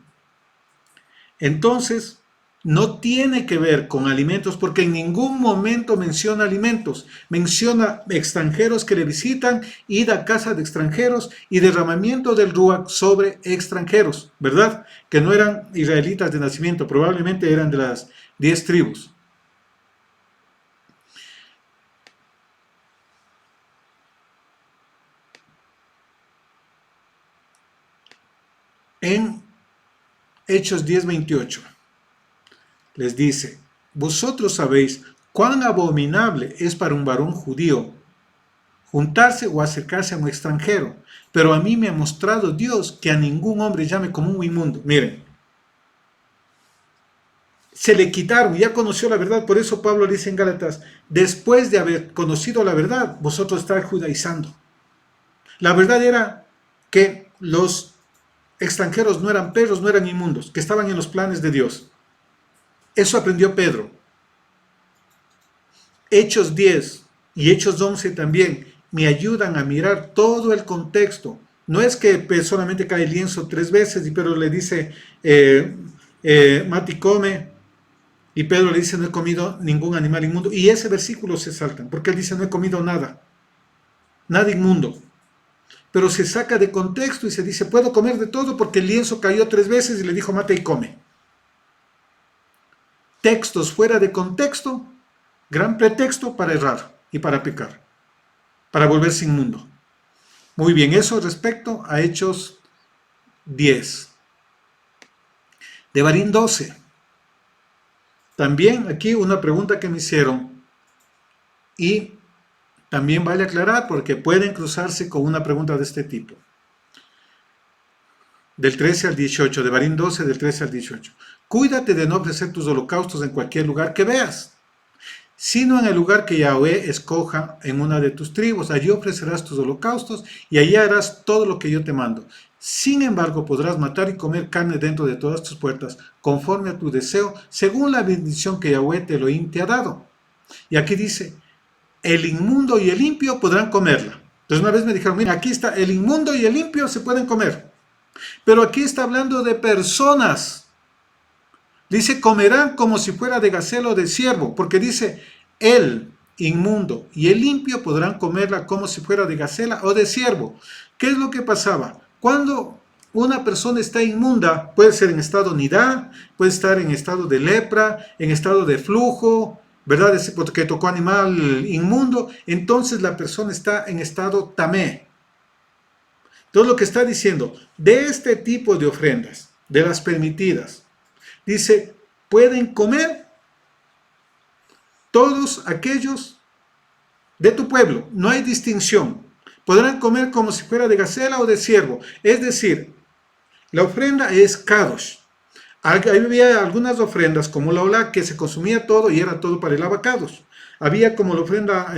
Entonces, no tiene que ver con alimentos, porque en ningún momento menciona alimentos. Menciona extranjeros que le visitan, ida a casa de extranjeros y derramamiento del Ruach sobre extranjeros, ¿verdad? Que no eran israelitas de nacimiento, probablemente eran de las 10 tribus. En Hechos 10:28 les dice: vosotros sabéis cuán abominable es para un varón judío juntarse o acercarse a un extranjero, pero a mí me ha mostrado Dios que a ningún hombre llame como un inmundo. Miren, se le quitaron, ya conoció la verdad, por eso Pablo dice en Gálatas, después de haber conocido la verdad, vosotros estáis judaizando. La verdad era que los extranjeros no eran perros, no eran inmundos, que estaban en los planes de Dios. Eso aprendió Pedro. Hechos 10 y Hechos 11 también me ayudan a mirar todo el contexto. No es que solamente cae el lienzo 3 veces y Pedro le dice, Mati come, y Pedro le dice, no he comido ningún animal inmundo. Y ese versículo se saltan, porque él dice, no he comido nada, nada inmundo. Pero se saca de contexto y se dice, puedo comer de todo porque el lienzo cayó 3 veces y le dijo, mate y come. Textos fuera de contexto, gran pretexto para errar y para pecar, para volverse inmundo. Muy bien, eso respecto a Hechos 10. Devarim 12. También aquí una pregunta que me hicieron y también vale aclarar porque pueden cruzarse con una pregunta de este tipo. Del 13 al 18, Devarim 12, del 13 al 18. Cuídate de no ofrecer tus holocaustos en cualquier lugar que veas, sino en el lugar que Yahweh escoja en una de tus tribus. Allí ofrecerás tus holocaustos y allí harás todo lo que yo te mando. Sin embargo, podrás matar y comer carne dentro de todas tus puertas, conforme a tu deseo, según la bendición que Yahweh te Elohim te ha dado. Y aquí dice, el inmundo y el limpio podrán comerla. Entonces una vez me dijeron, mira, aquí está, el inmundo y el limpio se pueden comer. Pero aquí está hablando de personas. Dice, comerán como si fuera de gacela o de ciervo, porque dice, el inmundo y el limpio podrán comerla como si fuera de gacela o de ciervo. ¿Qué es lo que pasaba? Cuando una persona está inmunda, puede ser en estado nidá, puede estar en estado de lepra, en estado de flujo, ¿verdad? Es porque tocó animal inmundo, entonces la persona está en estado tamé. Entonces lo que está diciendo, de este tipo de ofrendas, de las permitidas, dice, pueden comer todos aquellos de tu pueblo, no hay distinción. Podrán comer como si fuera de gacela o de ciervo. Es decir, la ofrenda es kadosh. Había algunas ofrendas como la olá que se consumía todo y era todo para el abacados. Había como la ofrenda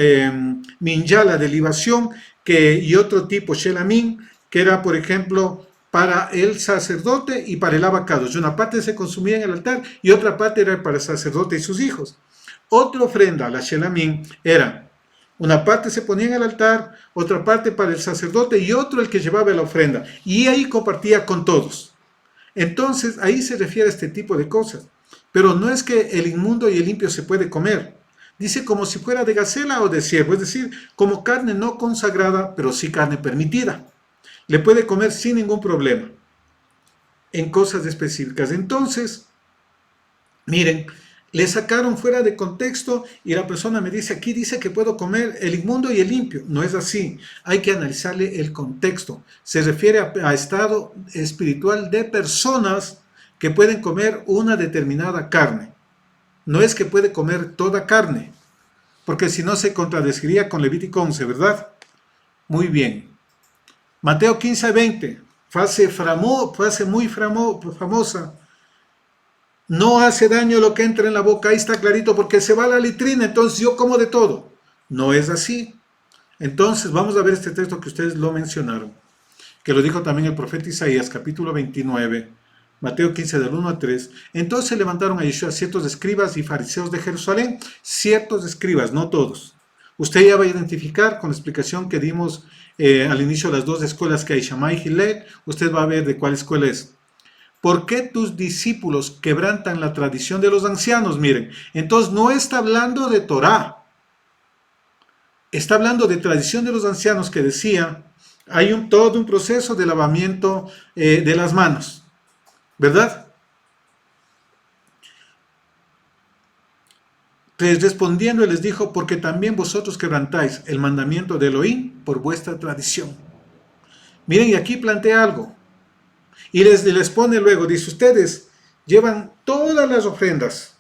minjala de libación y otro tipo shelamín que era por ejemplo para el sacerdote y para el abacados. Una parte se consumía en el altar y otra parte era para el sacerdote y sus hijos. Otra ofrenda, la shelamín, era una parte se ponía en el altar, otra parte para el sacerdote y otro el que llevaba la ofrenda. Y ahí compartía con todos. Entonces, ahí se refiere a este tipo de cosas. Pero no es que el inmundo y el limpio se puede comer. Dice como si fuera de gacela o de ciervo, es decir, como carne no consagrada, pero sí carne permitida. Le puede comer sin ningún problema en cosas específicas. Entonces, miren, le sacaron fuera de contexto y la persona me dice, aquí dice que puedo comer el inmundo y el limpio. No es así, hay que analizarle el contexto. Se refiere a estado espiritual de personas que pueden comer una determinada carne. No es que puede comer toda carne, porque si no se contradeciría con Levítico 11, ¿verdad? Muy bien. Mateo 15:20, frase muy famosa. No hace daño lo que entra en la boca, ahí está clarito, porque se va a la litrina, entonces yo como de todo. No es así. Entonces vamos a ver este texto que ustedes lo mencionaron, que lo dijo también el profeta Isaías, capítulo 29, Mateo 15 del 1 al 3. Entonces levantaron a Yeshua ciertos escribas y fariseos de Jerusalén, ciertos escribas, no todos. Usted ya va a identificar con la explicación que dimos al inicio de las dos escuelas que hay, Shammai y Hillel, usted va a ver de cuál escuela es. ¿Por qué tus discípulos quebrantan la tradición de los ancianos? Miren, entonces no está hablando de Torah, está hablando de tradición de los ancianos que decía, hay todo un proceso de lavamiento de las manos, ¿verdad? Pues respondiendo les dijo, porque también vosotros quebrantáis el mandamiento de Elohim por vuestra tradición. Miren, y aquí plantea algo. Y les pone luego, dice, ustedes llevan todas las ofrendas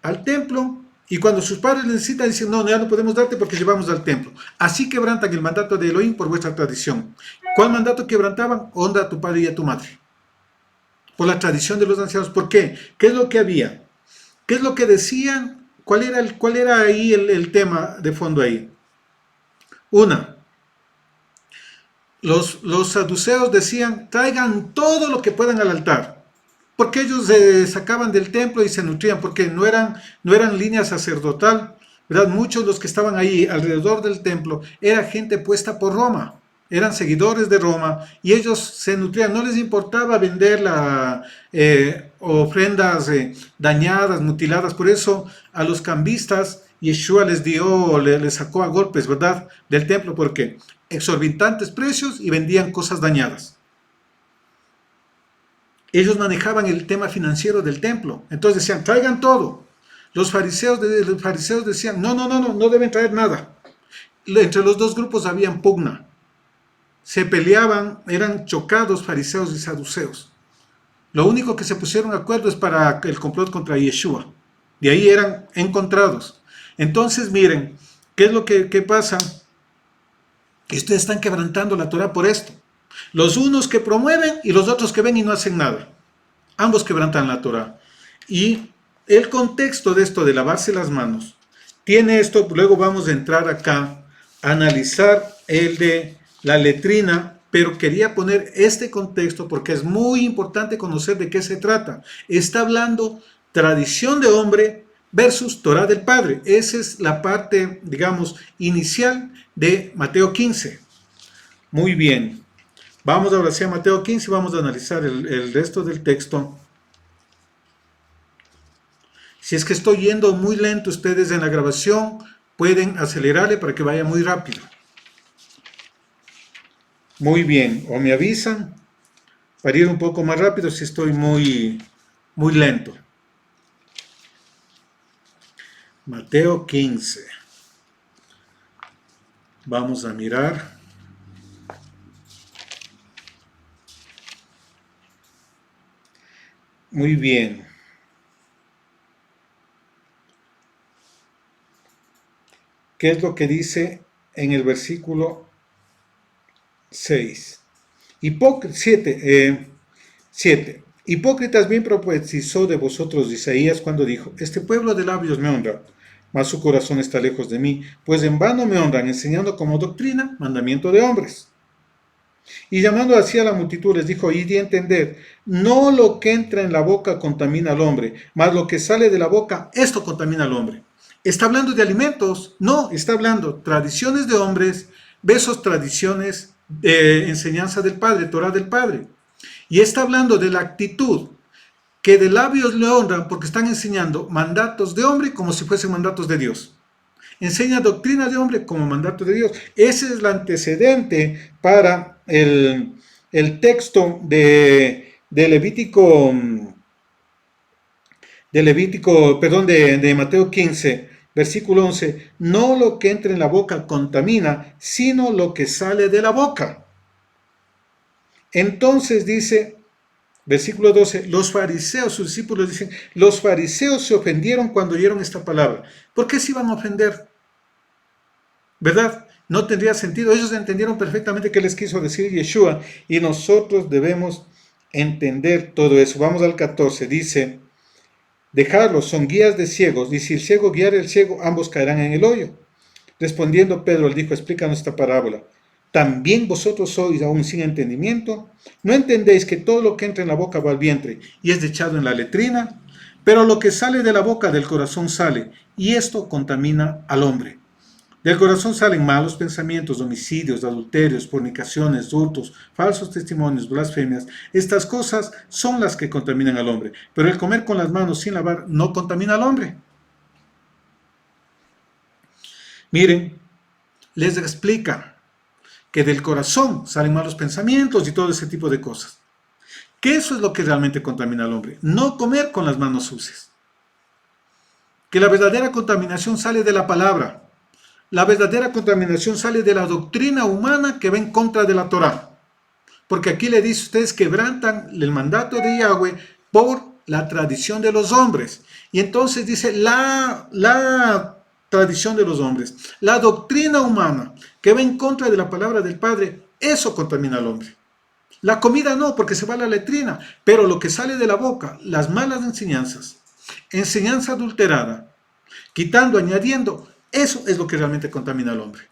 al templo y cuando sus padres necesitan dicen, no, ya no podemos darte porque llevamos al templo. Así quebrantan el mandato de Elohim por vuestra tradición. ¿Cuál mandato quebrantaban? Honra a tu padre y a tu madre. Por la tradición de los ancianos. ¿Por qué? ¿Qué es lo que había? ¿Qué es lo que decían? ¿Cuál era ahí el tema de fondo ahí? Una, los saduceos decían, traigan todo lo que puedan al altar. Porque ellos se sacaban del templo y se nutrían, porque no eran línea sacerdotal, ¿verdad? Muchos de los que estaban ahí alrededor del templo era gente puesta por Roma, eran seguidores de Roma y ellos se nutrían, no les importaba vender ofrendas dañadas, mutiladas, por eso a los cambistas Yeshua les sacó a golpes, ¿verdad? Del templo, porque exorbitantes precios y vendían cosas dañadas. Ellos manejaban el tema financiero del templo. Entonces decían, traigan todo. Los fariseos decían, no deben traer nada. Entre los dos grupos había pugna. Se peleaban, eran chocados fariseos y saduceos. Lo único que se pusieron de acuerdo es para el complot contra Yeshua. De ahí eran encontrados. Entonces miren, ¿qué es lo que pasa? Que ustedes están quebrantando la Torah por esto. Los unos que promueven y los otros que ven y no hacen nada. Ambos quebrantan la Torah. Y el contexto de esto de lavarse las manos tiene esto, luego vamos a entrar acá a analizar el de la letrina, pero quería poner este contexto porque es muy importante conocer de qué se trata. Está hablando tradición de hombre versus Torah del Padre. Esa es la parte, digamos, inicial de Mateo 15. Muy bien. Vamos ahora sí a Mateo 15 y vamos a analizar el resto del texto. Si es que estoy yendo muy lento, ustedes en la grabación pueden acelerarle para que vaya muy rápido. Muy bien, o me avisan para ir un poco más rápido si estoy muy lento. Mateo 15. Vamos a mirar. Muy bien. ¿Qué es lo que dice en el versículo 6? 7. Hipócritas, bien profetizó de vosotros Isaías cuando dijo, este pueblo de labios me honra, mas su corazón está lejos de mí, pues en vano me honran, enseñando como doctrina mandamiento de hombres. Y llamando así a la multitud les dijo, id y entended, no lo que entra en la boca contamina al hombre, mas lo que sale de la boca, esto contamina al hombre. ¿Está hablando de alimentos? No, está hablando tradiciones de hombres versus tradiciones de enseñanza del Padre, Torah del Padre. Y está hablando de la actitud que de labios le honran porque están enseñando mandatos de hombre como si fuesen mandatos de Dios. Enseña doctrina de hombre como mandato de Dios. Ese es el antecedente para el texto de Mateo 15, versículo 11. No lo que entra en la boca contamina, sino lo que sale de la boca. Entonces dice, versículo 12, los fariseos, sus discípulos dicen, los fariseos se ofendieron cuando oyeron esta palabra. ¿Por qué se iban a ofender? ¿Verdad? No tendría sentido. Ellos entendieron perfectamente qué les quiso decir Yeshua y nosotros debemos entender todo eso. Vamos al 14, dice, dejarlos, son guías de ciegos, y si el ciego guiara al ciego, ambos caerán en el hoyo. Respondiendo Pedro, él dijo, explícanos esta parábola. ¿También vosotros sois aún sin entendimiento? ¿No entendéis que todo lo que entra en la boca va al vientre y es echado en la letrina? Pero lo que sale de la boca del corazón sale, y esto contamina al hombre. Del corazón salen malos pensamientos, homicidios, adulterios, fornicaciones, hurtos, falsos testimonios, blasfemias. Estas cosas son las que contaminan al hombre. Pero el comer con las manos sin lavar no contamina al hombre. Miren, les explica que del corazón salen malos pensamientos y todo ese tipo de cosas. Que eso es lo que realmente contamina al hombre. No comer con las manos sucias. Que la verdadera contaminación sale de la palabra. La verdadera contaminación sale de la doctrina humana que va en contra de la Torá. Porque aquí le dice, ustedes quebrantan el mandato de Yahweh por la tradición de los hombres. Y entonces dice la tradición de los hombres, la doctrina humana que va en contra de la palabra del Padre, eso contamina al hombre. La comida no, porque se va a la letrina, pero lo que sale de la boca, las malas enseñanzas, enseñanza adulterada, quitando, añadiendo, eso es lo que realmente contamina al hombre.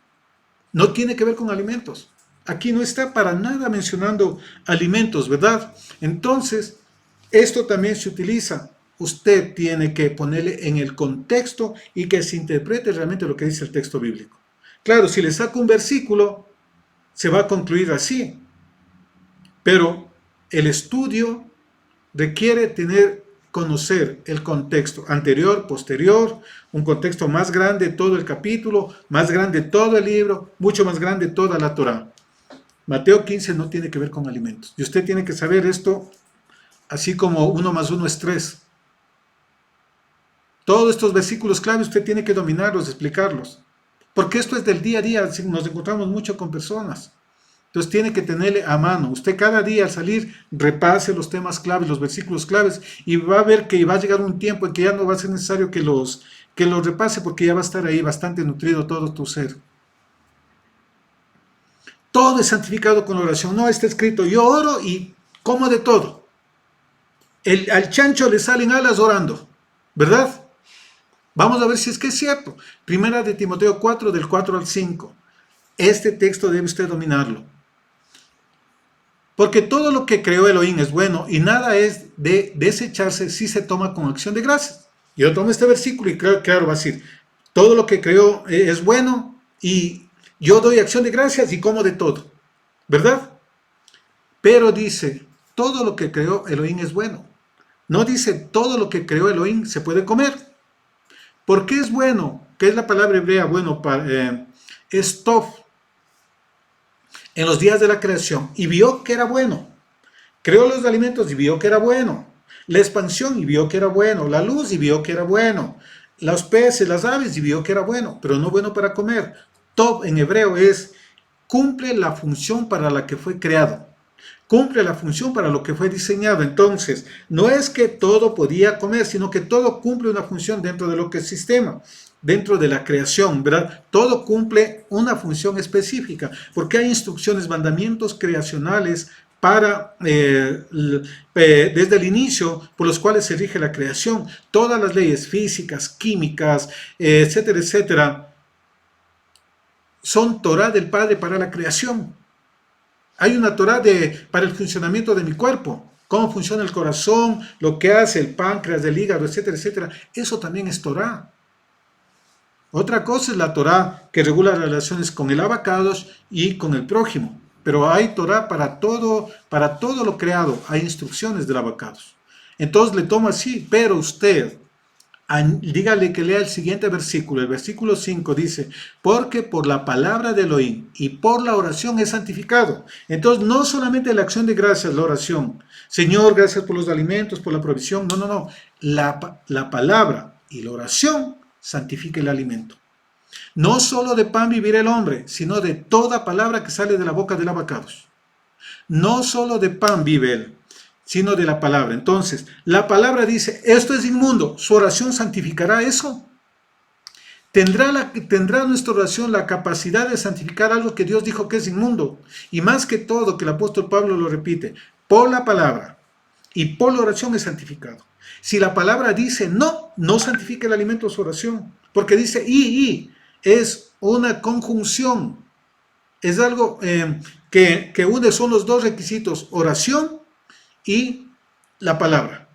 No tiene que ver con alimentos. Aquí no está para nada mencionando alimentos, ¿verdad? Entonces, esto también se utiliza. Usted tiene que ponerle en el contexto y que se interprete realmente lo que dice el texto bíblico. Claro, si le saco un versículo, se va a concluir así. Pero el estudio requiere conocer el contexto anterior, posterior, un contexto más grande todo el capítulo, más grande todo el libro, mucho más grande toda la Torá. Mateo 15 no tiene que ver con alimentos. Y usted tiene que saber esto, así como 1 más 1 es 3. Todos estos versículos clave usted tiene que dominarlos, explicarlos. Porque esto es del día a día, nos encontramos mucho con personas. Entonces tiene que tenerle a mano. Usted cada día al salir repase los temas claves, los versículos claves, y va a ver que va a llegar un tiempo en que ya no va a ser necesario que los repase, porque ya va a estar ahí bastante nutrido todo tu ser. Todo es santificado con la oración. No está escrito, yo oro y como de todo. Al chancho le salen alas orando, ¿verdad? Vamos a ver si es que es cierto. Primera de Timoteo 4, del 4 al 5. Este texto debe usted dominarlo. Porque todo lo que creó Elohim es bueno y nada es de desecharse si se toma con acción de gracias. Yo tomo este versículo y claro, va a decir, todo lo que creó es bueno y yo doy acción de gracias y como de todo, ¿verdad? Pero dice, todo lo que creó Elohim es bueno. No dice, todo lo que creó Elohim se puede comer. ¿Por qué es bueno? ¿Qué es la palabra hebrea bueno? Es tov. En los días de la creación, y vio que era bueno. Creó los alimentos y vio que era bueno. La expansión y vio que era bueno. La luz y vio que era bueno. Los peces, las aves y vio que era bueno, pero no bueno para comer. Tov en hebreo es cumple la función para la que fue creado. Cumple la función para lo que fue diseñado. Entonces, no es que todo podía comer, sino que todo cumple una función dentro de lo que es sistema, dentro de la creación, ¿verdad? Todo cumple una función específica, porque hay instrucciones, mandamientos creacionales para, desde el inicio, por los cuales se rige la creación. Todas las leyes físicas, químicas, etcétera, etcétera, son Torah del Padre para la creación. Hay una Torah para el funcionamiento de mi cuerpo, cómo funciona el corazón, lo que hace el páncreas, el hígado, etcétera, etcétera. Eso también es Torah. Otra cosa es la Torah que regula las relaciones con el abacados y con el prójimo. Pero hay Torah para todo lo creado. Hay instrucciones del abacados. Entonces le toma así, pero usted, dígale que lea el siguiente versículo. El versículo 5 dice, porque por la palabra de Elohim y por la oración es santificado. Entonces no solamente la acción de gracias, la oración. Señor, gracias por los alimentos, por la provisión. No. La palabra y la oración santifica el alimento. No solo de pan vivirá el hombre, sino de toda palabra que sale de la boca del abacados. No solo de pan vive él, sino de la palabra. Entonces, la palabra dice, esto es inmundo, su oración santificará eso. ¿Tendrá nuestra oración la capacidad de santificar algo que Dios dijo que es inmundo? Y más que todo, que el apóstol Pablo lo repite, por la palabra y por la oración es santificado. Si la palabra dice no santifica el alimento de su oración, porque dice es una conjunción. Es algo que une, son los dos requisitos, oración y la palabra.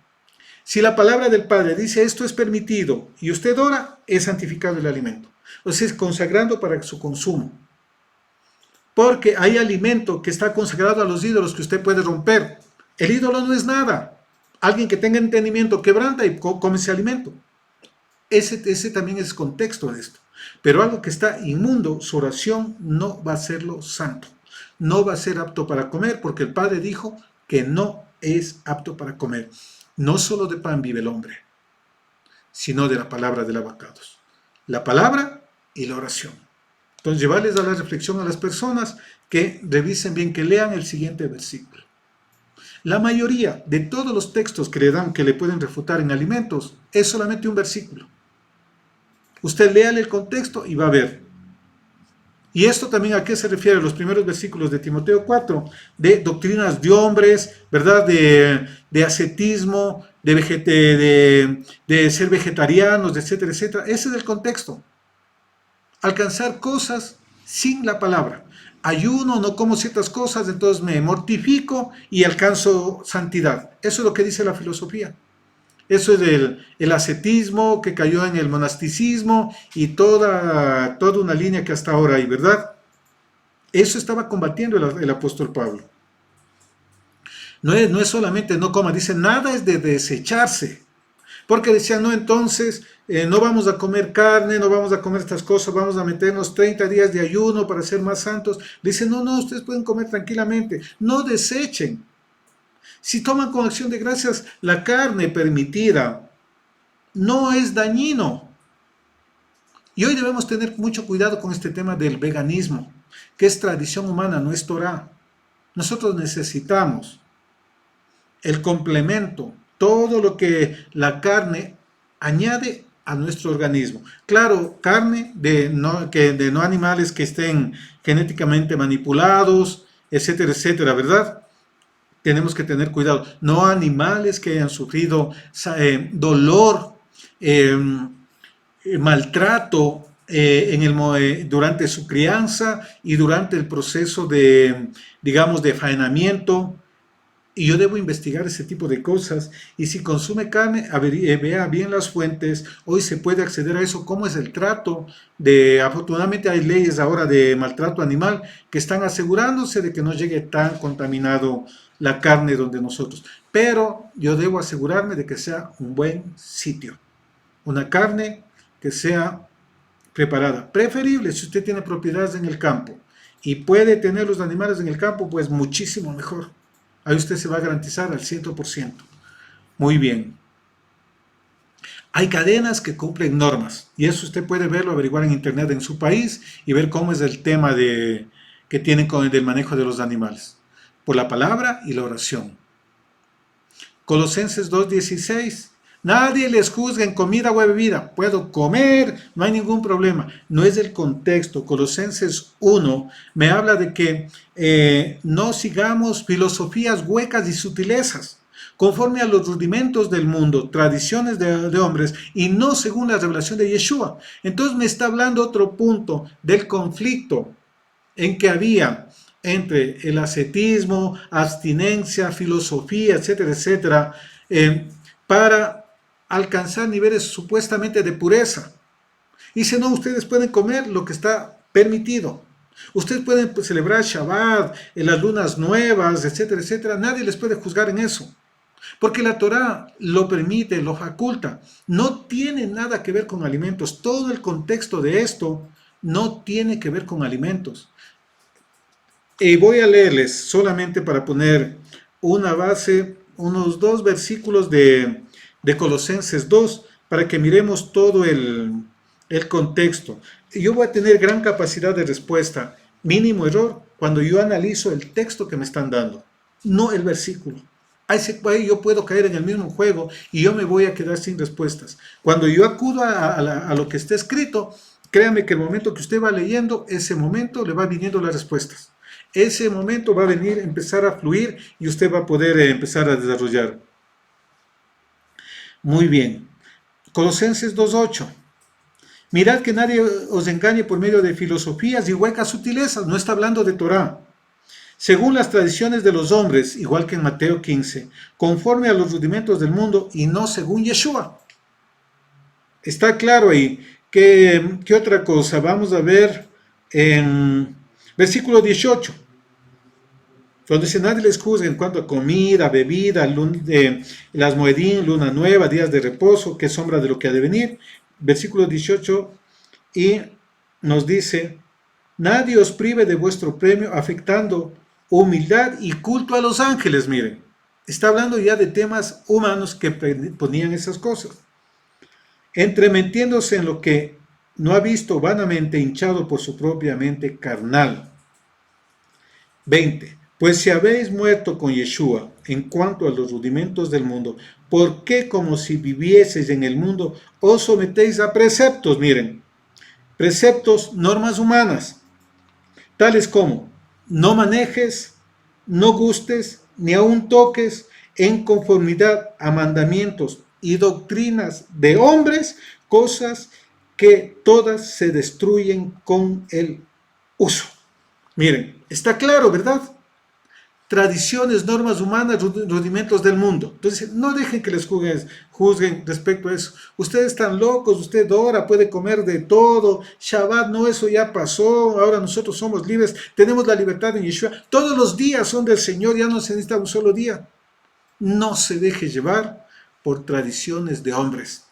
Si la palabra del Padre dice esto es permitido y usted ora, es santificado el alimento. O sea, es consagrando para su consumo. Porque hay alimento que está consagrado a los ídolos que usted puede romper. El ídolo no es nada. Alguien que tenga entendimiento quebranta y come ese alimento. Ese también es contexto de esto. Pero algo que está inmundo, su oración no va a serlo santo. No va a ser apto para comer porque el Padre dijo que no es apto para comer. No solo de pan vive el hombre, sino de la palabra del abacados. La palabra y la oración. Entonces, llevarles a la reflexión a las personas que revisen bien, que lean el siguiente versículo. La mayoría de todos los textos que le dan, que le pueden refutar en alimentos, es solamente un versículo. Usted léale el contexto y va a ver. Y esto también a qué se refiere los primeros versículos de Timoteo 4, de doctrinas de hombres, ¿verdad? De ascetismo, de ser vegetarianos, etcétera, etcétera. Ese es el contexto. Alcanzar cosas sin la palabra. Ayuno, no como ciertas cosas, entonces me mortifico y alcanzo santidad. Eso es lo que dice la filosofía. Eso es el ascetismo que cayó en el monasticismo y toda una línea que hasta ahora hay, ¿verdad? Eso estaba combatiendo el apóstol Pablo. No es solamente no coma, dice nada es de desecharse. Porque decían, no, entonces no vamos a comer carne, no vamos a comer estas cosas, vamos a meternos 30 días de ayuno para ser más santos. Dicen, no, ustedes pueden comer tranquilamente, no desechen. Si toman con acción de gracias, la carne permitida no es dañino. Y hoy debemos tener mucho cuidado con este tema del veganismo, que es tradición humana, no es Torah. Nosotros necesitamos el complemento, todo lo que la carne añade a nuestro organismo. Claro, carne de no animales que estén genéticamente manipulados, etcétera, etcétera, ¿verdad? Tenemos que tener cuidado. No animales que hayan sufrido dolor, maltrato durante su crianza y durante el proceso digamos, de faenamiento. Y yo debo investigar ese tipo de cosas. Y si consume carne, vea bien las fuentes. Hoy se puede acceder a eso. ¿Cómo es el trato? Afortunadamente hay leyes ahora de maltrato animal que están asegurándose de que no llegue tan contaminado la carne donde nosotros. Pero yo debo asegurarme de que sea un buen sitio. Una carne que sea preparada. Preferible si usted tiene propiedades en el campo y puede tener los animales en el campo, pues muchísimo mejor. Ahí usted se va a garantizar al 100%. Muy bien. Hay cadenas que cumplen normas y eso usted puede verlo, averiguar en internet en su país y ver cómo es el tema que tienen con el del manejo de los animales. Por la palabra y la oración. Colosenses 2:16. Nadie les juzga en comida o bebida. Puedo comer, no hay ningún problema. No es el contexto. Colosenses 1 me habla de que no sigamos filosofías huecas y sutilezas, conforme a los rudimentos del mundo, tradiciones de hombres, y no según la revelación de Yeshua. Entonces me está hablando otro punto del conflicto en que había entre el ascetismo, abstinencia, filosofía, etcétera, etcétera, para alcanzar niveles supuestamente de pureza. Y dice, no, ustedes pueden comer lo que está permitido. Ustedes pueden celebrar Shabbat, en las lunas nuevas, etcétera, etcétera. Nadie les puede juzgar en eso. Porque la Torah lo permite, lo faculta. No tiene nada que ver con alimentos. Todo el contexto de esto no tiene que ver con alimentos. Y voy a leerles solamente para poner una base, unos 2 versículos de Colosenses 2, para que miremos todo el contexto. Yo voy a tener gran capacidad de respuesta, mínimo error, cuando yo analizo el texto que me están dando, no el versículo. Ahí yo puedo caer en el mismo juego y yo me voy a quedar sin respuestas. Cuando yo acudo a lo que está escrito, créame que el momento que usted va leyendo, ese momento le va viniendo las respuestas. Ese momento va a venir, empezar a fluir y usted va a poder empezar a desarrollar. Muy bien. Colosenses 2:8. Mirad que nadie os engañe por medio de filosofías y huecas sutilezas. No está hablando de Torá. Según las tradiciones de los hombres, igual que en Mateo 15, conforme a los rudimentos del mundo y no según Yeshua. Está claro ahí. ¿Qué otra cosa? Vamos a ver en versículo 18. Cuando dice, nadie les juzgue en cuanto a comida, bebida, las moedín, luna nueva, días de reposo, que es sombra de lo que ha de venir. Versículo 18, y nos dice, nadie os prive de vuestro premio afectando humildad y culto a los ángeles. Miren, está hablando ya de temas humanos que ponían esas cosas. Entremetiéndose en lo que no ha visto, vanamente hinchado por su propia mente carnal. 20. Pues si habéis muerto con Yeshua en cuanto a los rudimentos del mundo, ¿por qué como si vivieseis en el mundo os sometéis a preceptos? Miren, preceptos, normas humanas, tales como no manejes, no gustes, ni aun toques en conformidad a mandamientos y doctrinas de hombres, cosas que todas se destruyen con el uso. Miren, está claro, ¿verdad? Tradiciones, normas humanas, rudimentos del mundo. Entonces, no dejen que les juzguen respecto a eso. Ustedes están locos, usted ahora puede comer de todo, Shabbat, no, eso ya pasó, ahora nosotros somos libres, tenemos la libertad en Yeshua, todos los días son del Señor, ya no se necesita un solo día. No se deje llevar por tradiciones de hombres,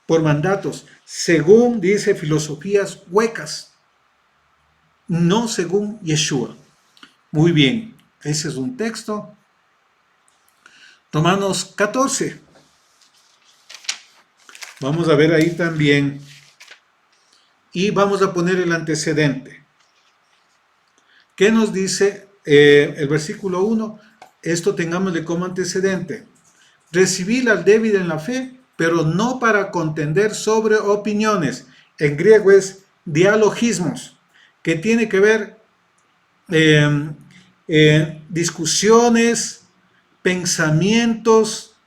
por mandatos, según dice filosofías huecas, no según Yeshua. Muy bien, ese es un texto. Romanos 14. Vamos a ver ahí también. Y vamos a poner el antecedente. ¿Qué nos dice el versículo 1? Esto tengámosle como antecedente. Recibid al débil en la fe, pero no para contender sobre opiniones. En griego es dialogismos, que tiene que ver discusiones, pensamientos,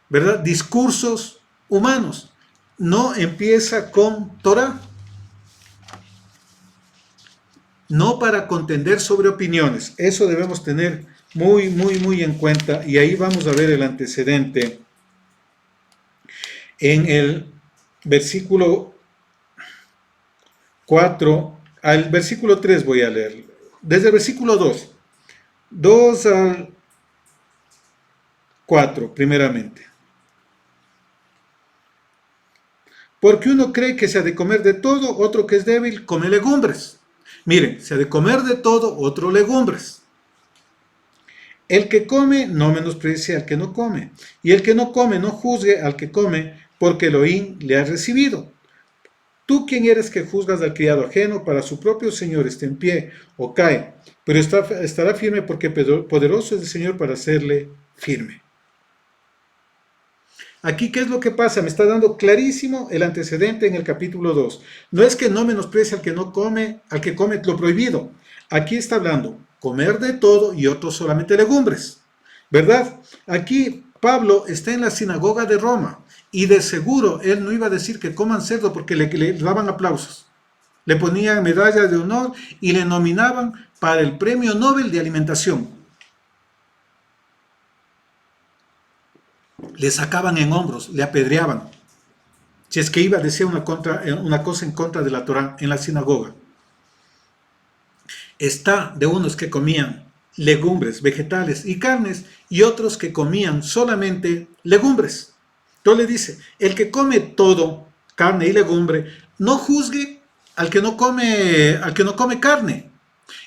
¿verdad? Discursos humanos. No empieza con Torah. No para contender sobre opiniones. Eso debemos tener muy, muy, muy en cuenta. Y ahí vamos a ver el antecedente. En el versículo 4 al versículo 3 voy a leer. Desde el versículo 2 al 4, primeramente. Porque uno cree que se ha de comer de todo, otro que es débil come legumbres. Miren, se ha de comer de todo, otro legumbres. El que come no menosprecie al que no come, y el que no come no juzgue al que come, porque Elohim le ha recibido. ¿Tú quién eres que juzgas al criado ajeno? Para su propio Señor esté en pie o cae, pero estará firme porque poderoso es el Señor para hacerle firme. Aquí, ¿qué es lo que pasa? Me está dando clarísimo el antecedente en el capítulo 2. No es que no menosprecie al que no come, al que come lo prohibido. Aquí está hablando comer de todo y otros solamente legumbres, ¿verdad? Aquí Pablo está en la sinagoga de Roma y de seguro él no iba a decir que coman cerdo porque le daban aplausos. Le ponían medallas de honor y le nominaban para el premio Nobel de alimentación. Le sacaban en hombros, le apedreaban. Si es que iba a decir una cosa en contra de la Torá en la sinagoga. Está de unos que comían legumbres, vegetales y carnes, y otros que comían solamente legumbres. Entonces le dice, el que come todo, carne y legumbre, no juzgue al que no come carne.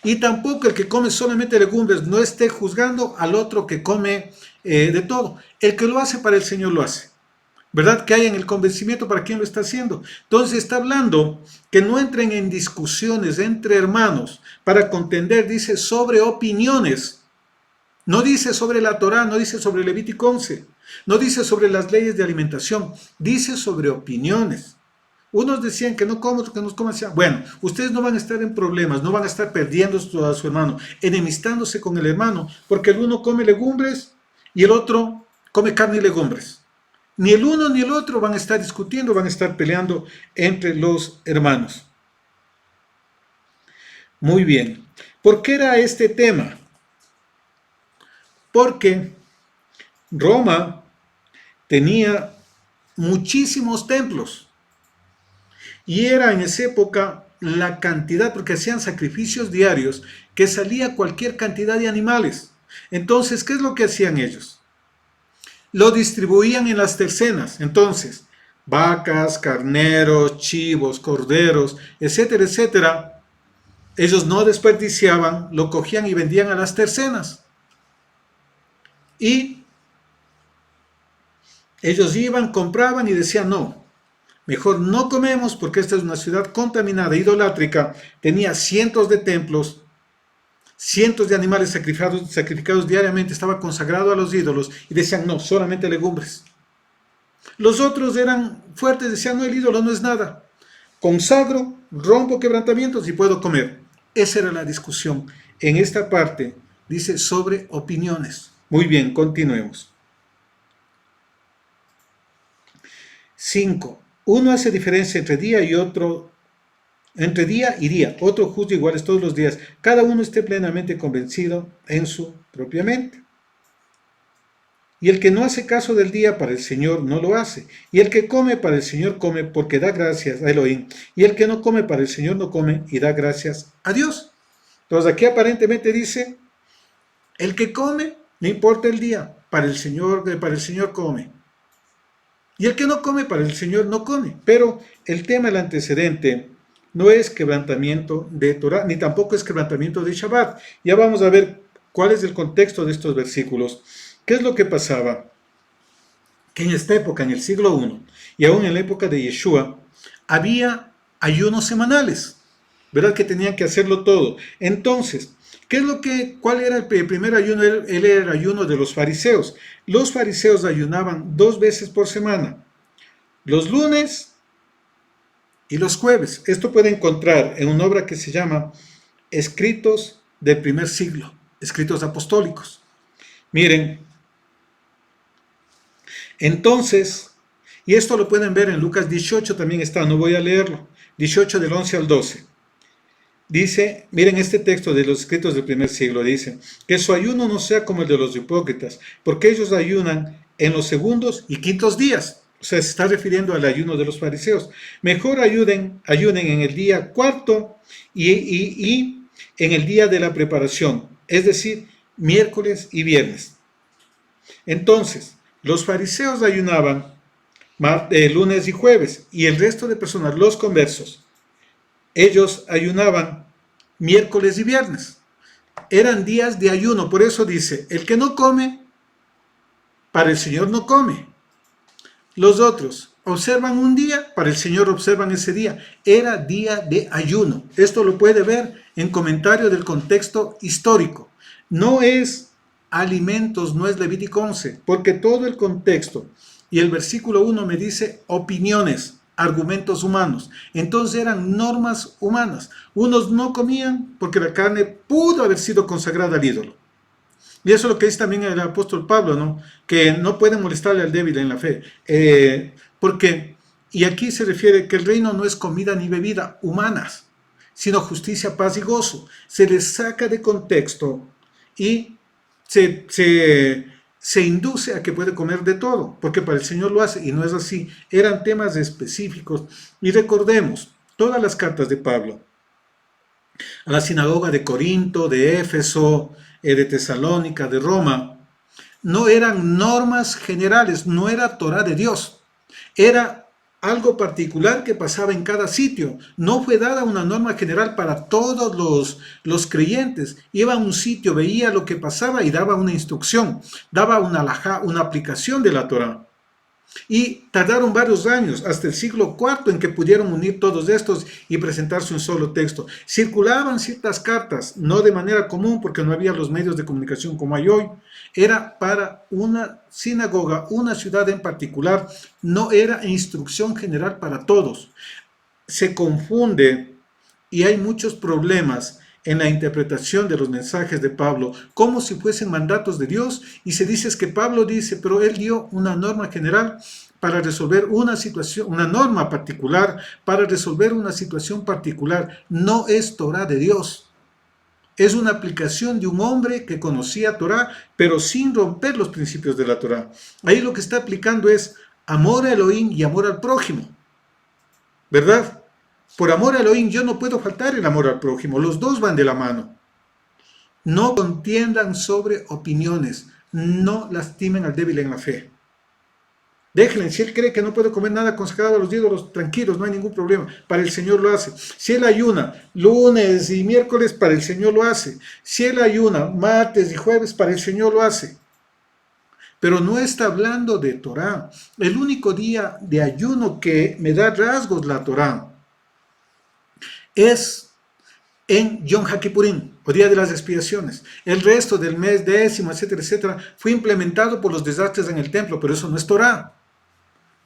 Y tampoco el que come solamente legumbres no esté juzgando al otro que come de todo. El que lo hace para el Señor lo hace. ¿Verdad? Que hay en el convencimiento para quien lo está haciendo. Entonces está hablando que no entren en discusiones entre hermanos para contender, dice, sobre opiniones. No dice sobre la Torá, no dice sobre Levítico 11, no dice sobre las leyes de alimentación, dice sobre opiniones. Unos decían que no como, otros que no coman. Bueno, ustedes no van a estar en problemas, no van a estar perdiendo a su hermano, enemistándose con el hermano, porque el uno come legumbres y el otro come carne y legumbres. Ni el uno ni el otro van a estar discutiendo, van a estar peleando entre los hermanos. Muy bien. ¿Por qué era este tema? Porque Roma tenía muchísimos templos y era en esa época la cantidad, porque hacían sacrificios diarios, que salía cualquier cantidad de animales. Entonces, ¿qué es lo que hacían ellos? Lo distribuían en las tercenas. Entonces, vacas, carneros, chivos, corderos, etcétera, etcétera. Ellos no desperdiciaban, lo cogían y vendían a las tercenas. Y ellos iban, compraban y decían, no, mejor no comemos porque esta es una ciudad contaminada, idolátrica, tenía cientos de templos, cientos de animales sacrificados diariamente, estaba consagrado a los ídolos y decían, no, solamente legumbres. Los otros eran fuertes, decían, no, el ídolo no es nada. Consagro, rompo quebrantamientos y puedo comer. Esa era la discusión. En esta parte dice sobre opiniones. Muy bien, continuemos. 5. Uno hace diferencia entre día y otro, entre día y día. Otro juzga iguales todos los días. Cada uno esté plenamente convencido en su propia mente. Y el que no hace caso del día para el Señor no lo hace. Y el que come para el Señor come porque da gracias a Elohim. Y el que no come para el Señor no come y da gracias a Dios. Entonces aquí aparentemente dice, el que come, no importa el día, para el Señor come. Y el que no come, para el Señor no come. Pero el tema, el antecedente, no es quebrantamiento de Torah, ni tampoco es quebrantamiento de Shabbat. Ya vamos a ver cuál es el contexto de estos versículos. ¿Qué es lo que pasaba? Que en esta época, en el siglo I, y aún en la época de Yeshua, había ayunos semanales, ¿verdad? Que tenían que hacerlo todo. Entonces, ¿cuál era el primer ayuno? Él era el ayuno de los fariseos. Los fariseos ayunaban 2 veces por semana, los lunes y los jueves. Esto puede encontrar en una obra que se llama Escritos del primer siglo, Escritos apostólicos. Miren, entonces, y esto lo pueden ver en Lucas 18, también está, no voy a leerlo, 18 del 11 al 12. Dice, miren este texto de los escritos del primer siglo, dice, que su ayuno no sea como el de los hipócritas, porque ellos ayunan en los segundos y quintos días. O sea, se está refiriendo al ayuno de los fariseos. Mejor ayunen en el día cuarto y en el día de la preparación, es decir, miércoles y viernes. Entonces, los fariseos ayunaban lunes y jueves, y el resto de personas, los conversos, ellos ayunaban miércoles y viernes. Eran días de ayuno, por eso dice, el que no come, para el Señor no come. Los otros observan un día, para el Señor observan ese día. Era día de ayuno. Esto lo puede ver en comentario del contexto histórico. No es alimentos, no es Levítico 11, porque todo el contexto y el versículo 1 me dice opiniones, argumentos humanos. Entonces eran normas humanas. Unos no comían porque la carne pudo haber sido consagrada al ídolo. Y eso es lo que dice también el apóstol Pablo, ¿no? Que no pueden molestarle al débil en la fe. Y aquí se refiere que el reino no es comida ni bebida humanas, sino justicia, paz y gozo. Se les saca de contexto y se induce a que puede comer de todo, porque para el Señor lo hace, y no es así. Eran temas específicos. Y recordemos, todas las cartas de Pablo, a la sinagoga de Corinto, de Éfeso, de Tesalónica, de Roma, no eran normas generales, no era Torah de Dios, era algo particular que pasaba en cada sitio. No fue dada una norma general para todos los creyentes. Iba a un sitio, veía lo que pasaba y daba una instrucción, daba una halajá, una aplicación de la Torah. Y tardaron varios años, hasta el siglo IV, en que pudieron unir todos estos y presentarse un solo texto. Circulaban ciertas cartas, no de manera común porque no había los medios de comunicación como hay hoy. Era para una sinagoga, una ciudad en particular, no era instrucción general para todos. Se confunde y hay muchos problemas en la interpretación de los mensajes de Pablo, como si fuesen mandatos de Dios, y se dice que Pablo dice, pero él dio una norma general para resolver una situación, una norma particular, para resolver una situación particular. No es Torah de Dios. Es una aplicación de un hombre que conocía Torah, pero sin romper los principios de la Torah. Ahí lo que está aplicando es amor a Elohim y amor al prójimo, ¿verdad? Por amor a Elohim yo no puedo faltar el amor al prójimo, los dos van de la mano. No contiendan sobre opiniones, no lastimen al débil en la fe. Déjenle, si él cree que no puede comer nada consagrado a los ídolos, tranquilos, no hay ningún problema. Para el Señor lo hace. Si él ayuna lunes y miércoles, para el Señor lo hace. Si él ayuna martes y jueves, para el Señor lo hace. Pero no está hablando de Torah. El único día de ayuno que me da rasgos la Torah es en Yom HaKippurim, o Día de las Expiaciones. El resto del mes décimo, etcétera, etcétera, fue implementado por los desastres en el templo, pero eso no es Torah,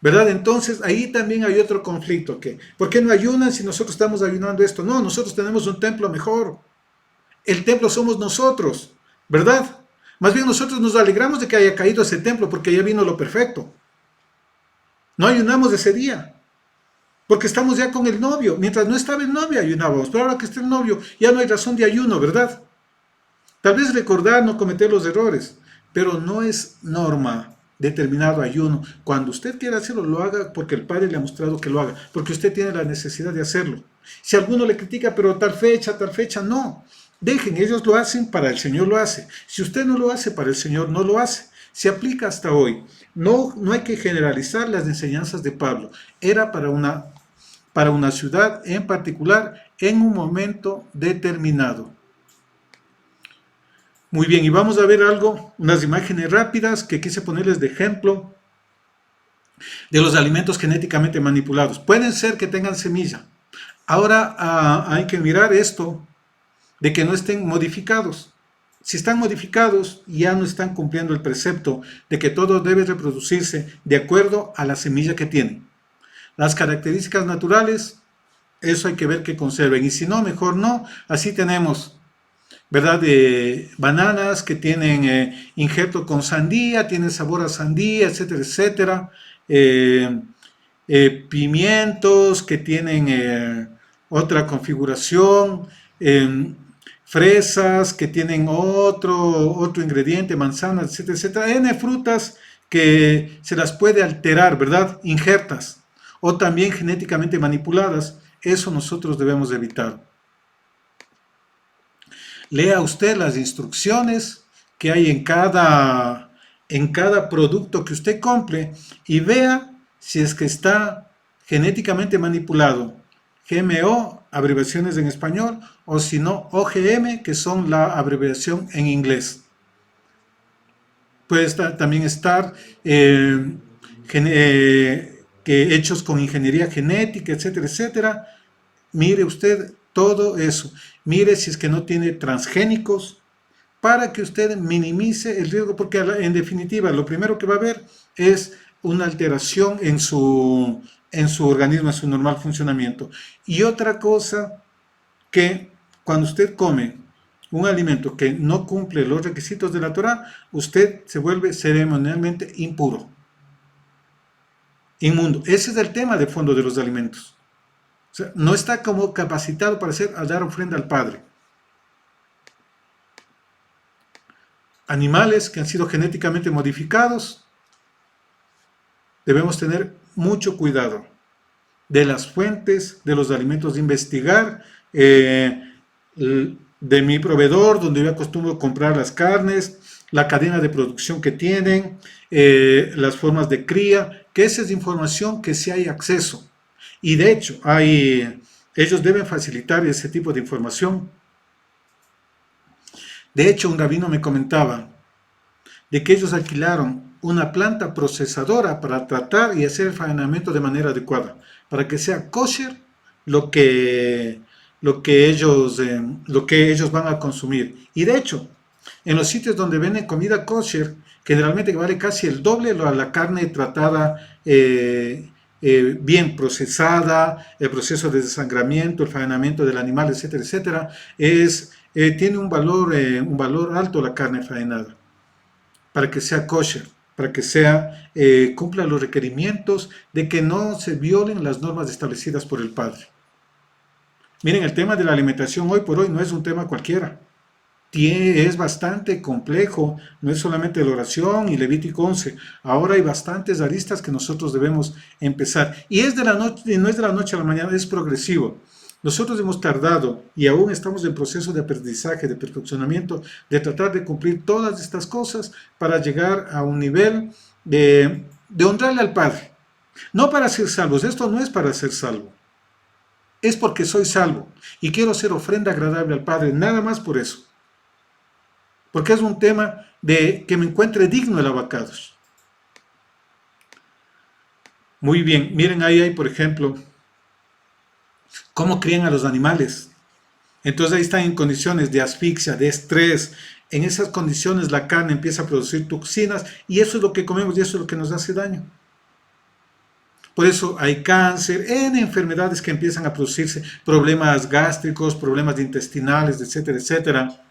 ¿verdad? Entonces ahí también hay otro conflicto. ¿Por qué no ayunan si nosotros estamos ayunando esto? No, nosotros tenemos un templo mejor. El templo somos nosotros, ¿verdad? Más bien nosotros nos alegramos de que haya caído ese templo porque ya vino lo perfecto. No ayunamos ese día, porque estamos ya con el novio. Mientras no estaba el novio ayunábamos, pero ahora que está el novio ya no hay razón de ayuno, ¿verdad? Tal vez recordar no cometer los errores, pero no es norma determinado ayuno. Cuando usted quiera hacerlo, lo haga porque el Padre le ha mostrado que lo haga, porque usted tiene la necesidad de hacerlo. Si alguno le critica, pero tal fecha, no. Dejen, ellos lo hacen, para el Señor lo hace. Si usted no lo hace, para el Señor no lo hace. Se aplica hasta hoy. No hay que generalizar las enseñanzas de Pablo. Era para una ciudad en particular, en un momento determinado. Muy bien, y vamos a ver algo, unas imágenes rápidas que quise ponerles de ejemplo de los alimentos genéticamente manipulados. Pueden ser que tengan semilla. Ahora hay que mirar esto de que no estén modificados. Si están modificados, ya no están cumpliendo el precepto de que todo debe reproducirse de acuerdo a la semilla que tienen. Las características naturales, eso hay que ver que conserven, y si no, mejor no. Así tenemos, ¿verdad? Bananas que tienen injerto con sandía, tienen sabor a sandía, etcétera, etcétera. Pimientos que tienen otra configuración, fresas que tienen otro ingrediente, manzanas, etcétera, etcétera. N frutas que se las puede alterar, ¿verdad? Injertas o también genéticamente manipuladas. Eso nosotros debemos evitar. Lea usted las instrucciones que hay en cada producto que usted compre y vea si es que está genéticamente manipulado. GMO, abreviaciones en español, o si no, OGM, que son la abreviación en inglés. Puede también estar hechos con ingeniería genética, etcétera, etcétera. Mire usted todo eso. Mire si es que no tiene transgénicos, para que usted minimice el riesgo, porque en definitiva lo primero que va a haber es una alteración en su organismo, en su normal funcionamiento. Y otra cosa, que cuando usted come un alimento que no cumple los requisitos de la Torah, usted se vuelve ceremonialmente impuro, inmundo. Ese es el tema de fondo de los alimentos. O sea, no está como capacitado para dar ofrenda al Padre. Animales que han sido genéticamente modificados, debemos tener mucho cuidado de las fuentes de los alimentos, de investigar de mi proveedor, donde yo acostumbro comprar las carnes, la cadena de producción que tienen, las formas de cría, que esa es información que sí hay acceso. Y de hecho, ellos deben facilitar ese tipo de información. De hecho, un rabino me comentaba de que ellos alquilaron una planta procesadora para tratar y hacer el faenamiento de manera adecuada, para que sea kosher lo que ellos van a consumir. Y de hecho, en los sitios donde venden comida kosher, generalmente vale casi el doble a la carne tratada, bien procesada, el proceso de desangramiento, el faenamiento del animal, etcétera, etcétera, tiene un valor alto la carne faenada, para que sea kosher, para que cumpla los requerimientos de que no se violen las normas establecidas por el Padre. Miren, el tema de la alimentación hoy por hoy no es un tema cualquiera. Es bastante complejo, no es solamente la oración y Levítico 11. Ahora hay bastantes aristas que nosotros debemos empezar. Y no es de la noche a la mañana, es progresivo. Nosotros hemos tardado y aún estamos en proceso de aprendizaje, de perfeccionamiento, de tratar de cumplir todas estas cosas para llegar a un nivel de honrarle al Padre. No para ser salvos, esto no es para ser salvo. Es porque soy salvo y quiero hacer ofrenda agradable al Padre, nada más por eso. Porque es un tema de que me encuentre digno el abacados. Muy bien, miren ahí hay, por ejemplo, cómo crían a los animales. Entonces ahí están en condiciones de asfixia, de estrés. En esas condiciones la carne empieza a producir toxinas y eso es lo que comemos y eso es lo que nos hace daño. Por eso hay cáncer, enfermedades que empiezan a producirse, problemas gástricos, problemas intestinales, etcétera, etcétera,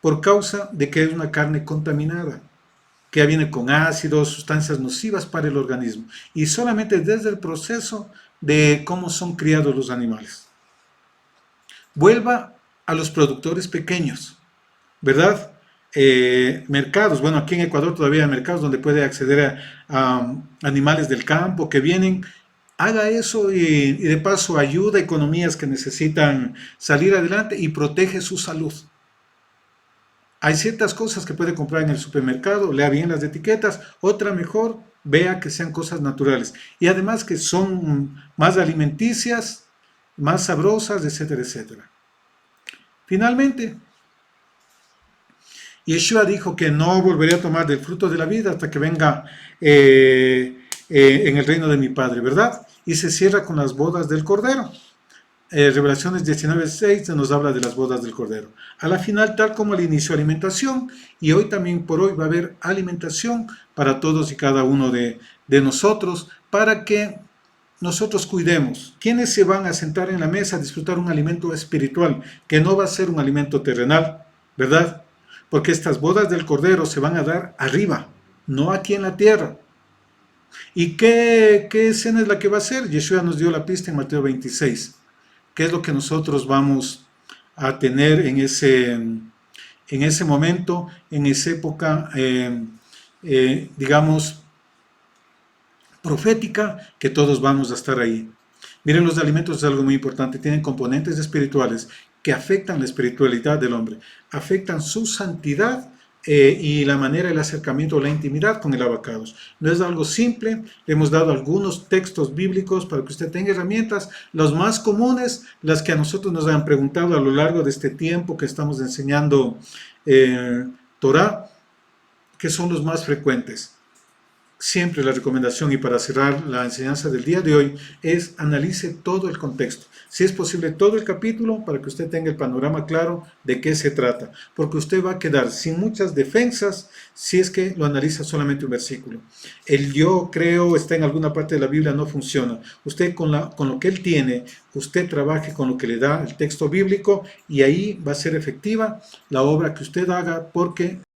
por causa de que es una carne contaminada, que ya viene con ácidos, sustancias nocivas para el organismo, y solamente desde el proceso de cómo son criados los animales. Vuelva a los productores pequeños, ¿verdad? Mercados, bueno, aquí en Ecuador todavía hay mercados donde puede acceder a animales del campo que vienen. Haga eso y de paso ayuda a economías que necesitan salir adelante y protege su salud. Hay ciertas cosas que puede comprar en el supermercado, lea bien las etiquetas, otra mejor, vea que sean cosas naturales. Y además que son más alimenticias, más sabrosas, etcétera, etcétera. Finalmente, Yeshua dijo que no volvería a tomar del fruto de la vida hasta que venga en el reino de mi Padre, ¿verdad? Y se cierra con las bodas del Cordero. Revelaciones 19:6 nos habla de las bodas del Cordero. A la final, tal como al inicio, alimentación, y hoy también por hoy va a haber alimentación para todos y cada uno de nosotros, para que nosotros cuidemos. ¿Quiénes se van a sentar en la mesa a disfrutar un alimento espiritual, que no va a ser un alimento terrenal, ¿verdad? Porque estas bodas del Cordero se van a dar arriba, no aquí en la tierra. ¿Y qué escena es la que va a ser? Yeshua nos dio la pista en Mateo 26. ¿Qué es lo que nosotros vamos a tener en ese momento, en esa época, digamos, profética, que todos vamos a estar ahí? Miren, los alimentos es algo muy importante, tienen componentes espirituales que afectan la espiritualidad del hombre, afectan su santidad y la manera del acercamiento o la intimidad con el abacados. No es algo simple, le hemos dado algunos textos bíblicos para que usted tenga herramientas, los más comunes, las que a nosotros nos han preguntado a lo largo de este tiempo que estamos enseñando Torah, que son los más frecuentes. Siempre la recomendación, y para cerrar la enseñanza del día de hoy, es analice todo el contexto. Si es posible, todo el capítulo para que usted tenga el panorama claro de qué se trata. Porque usted va a quedar sin muchas defensas si es que lo analiza solamente un versículo. El yo creo está en alguna parte de la Biblia, no funciona. Usted con lo que él tiene, usted trabaje con lo que le da el texto bíblico y ahí va a ser efectiva la obra que usted haga, porque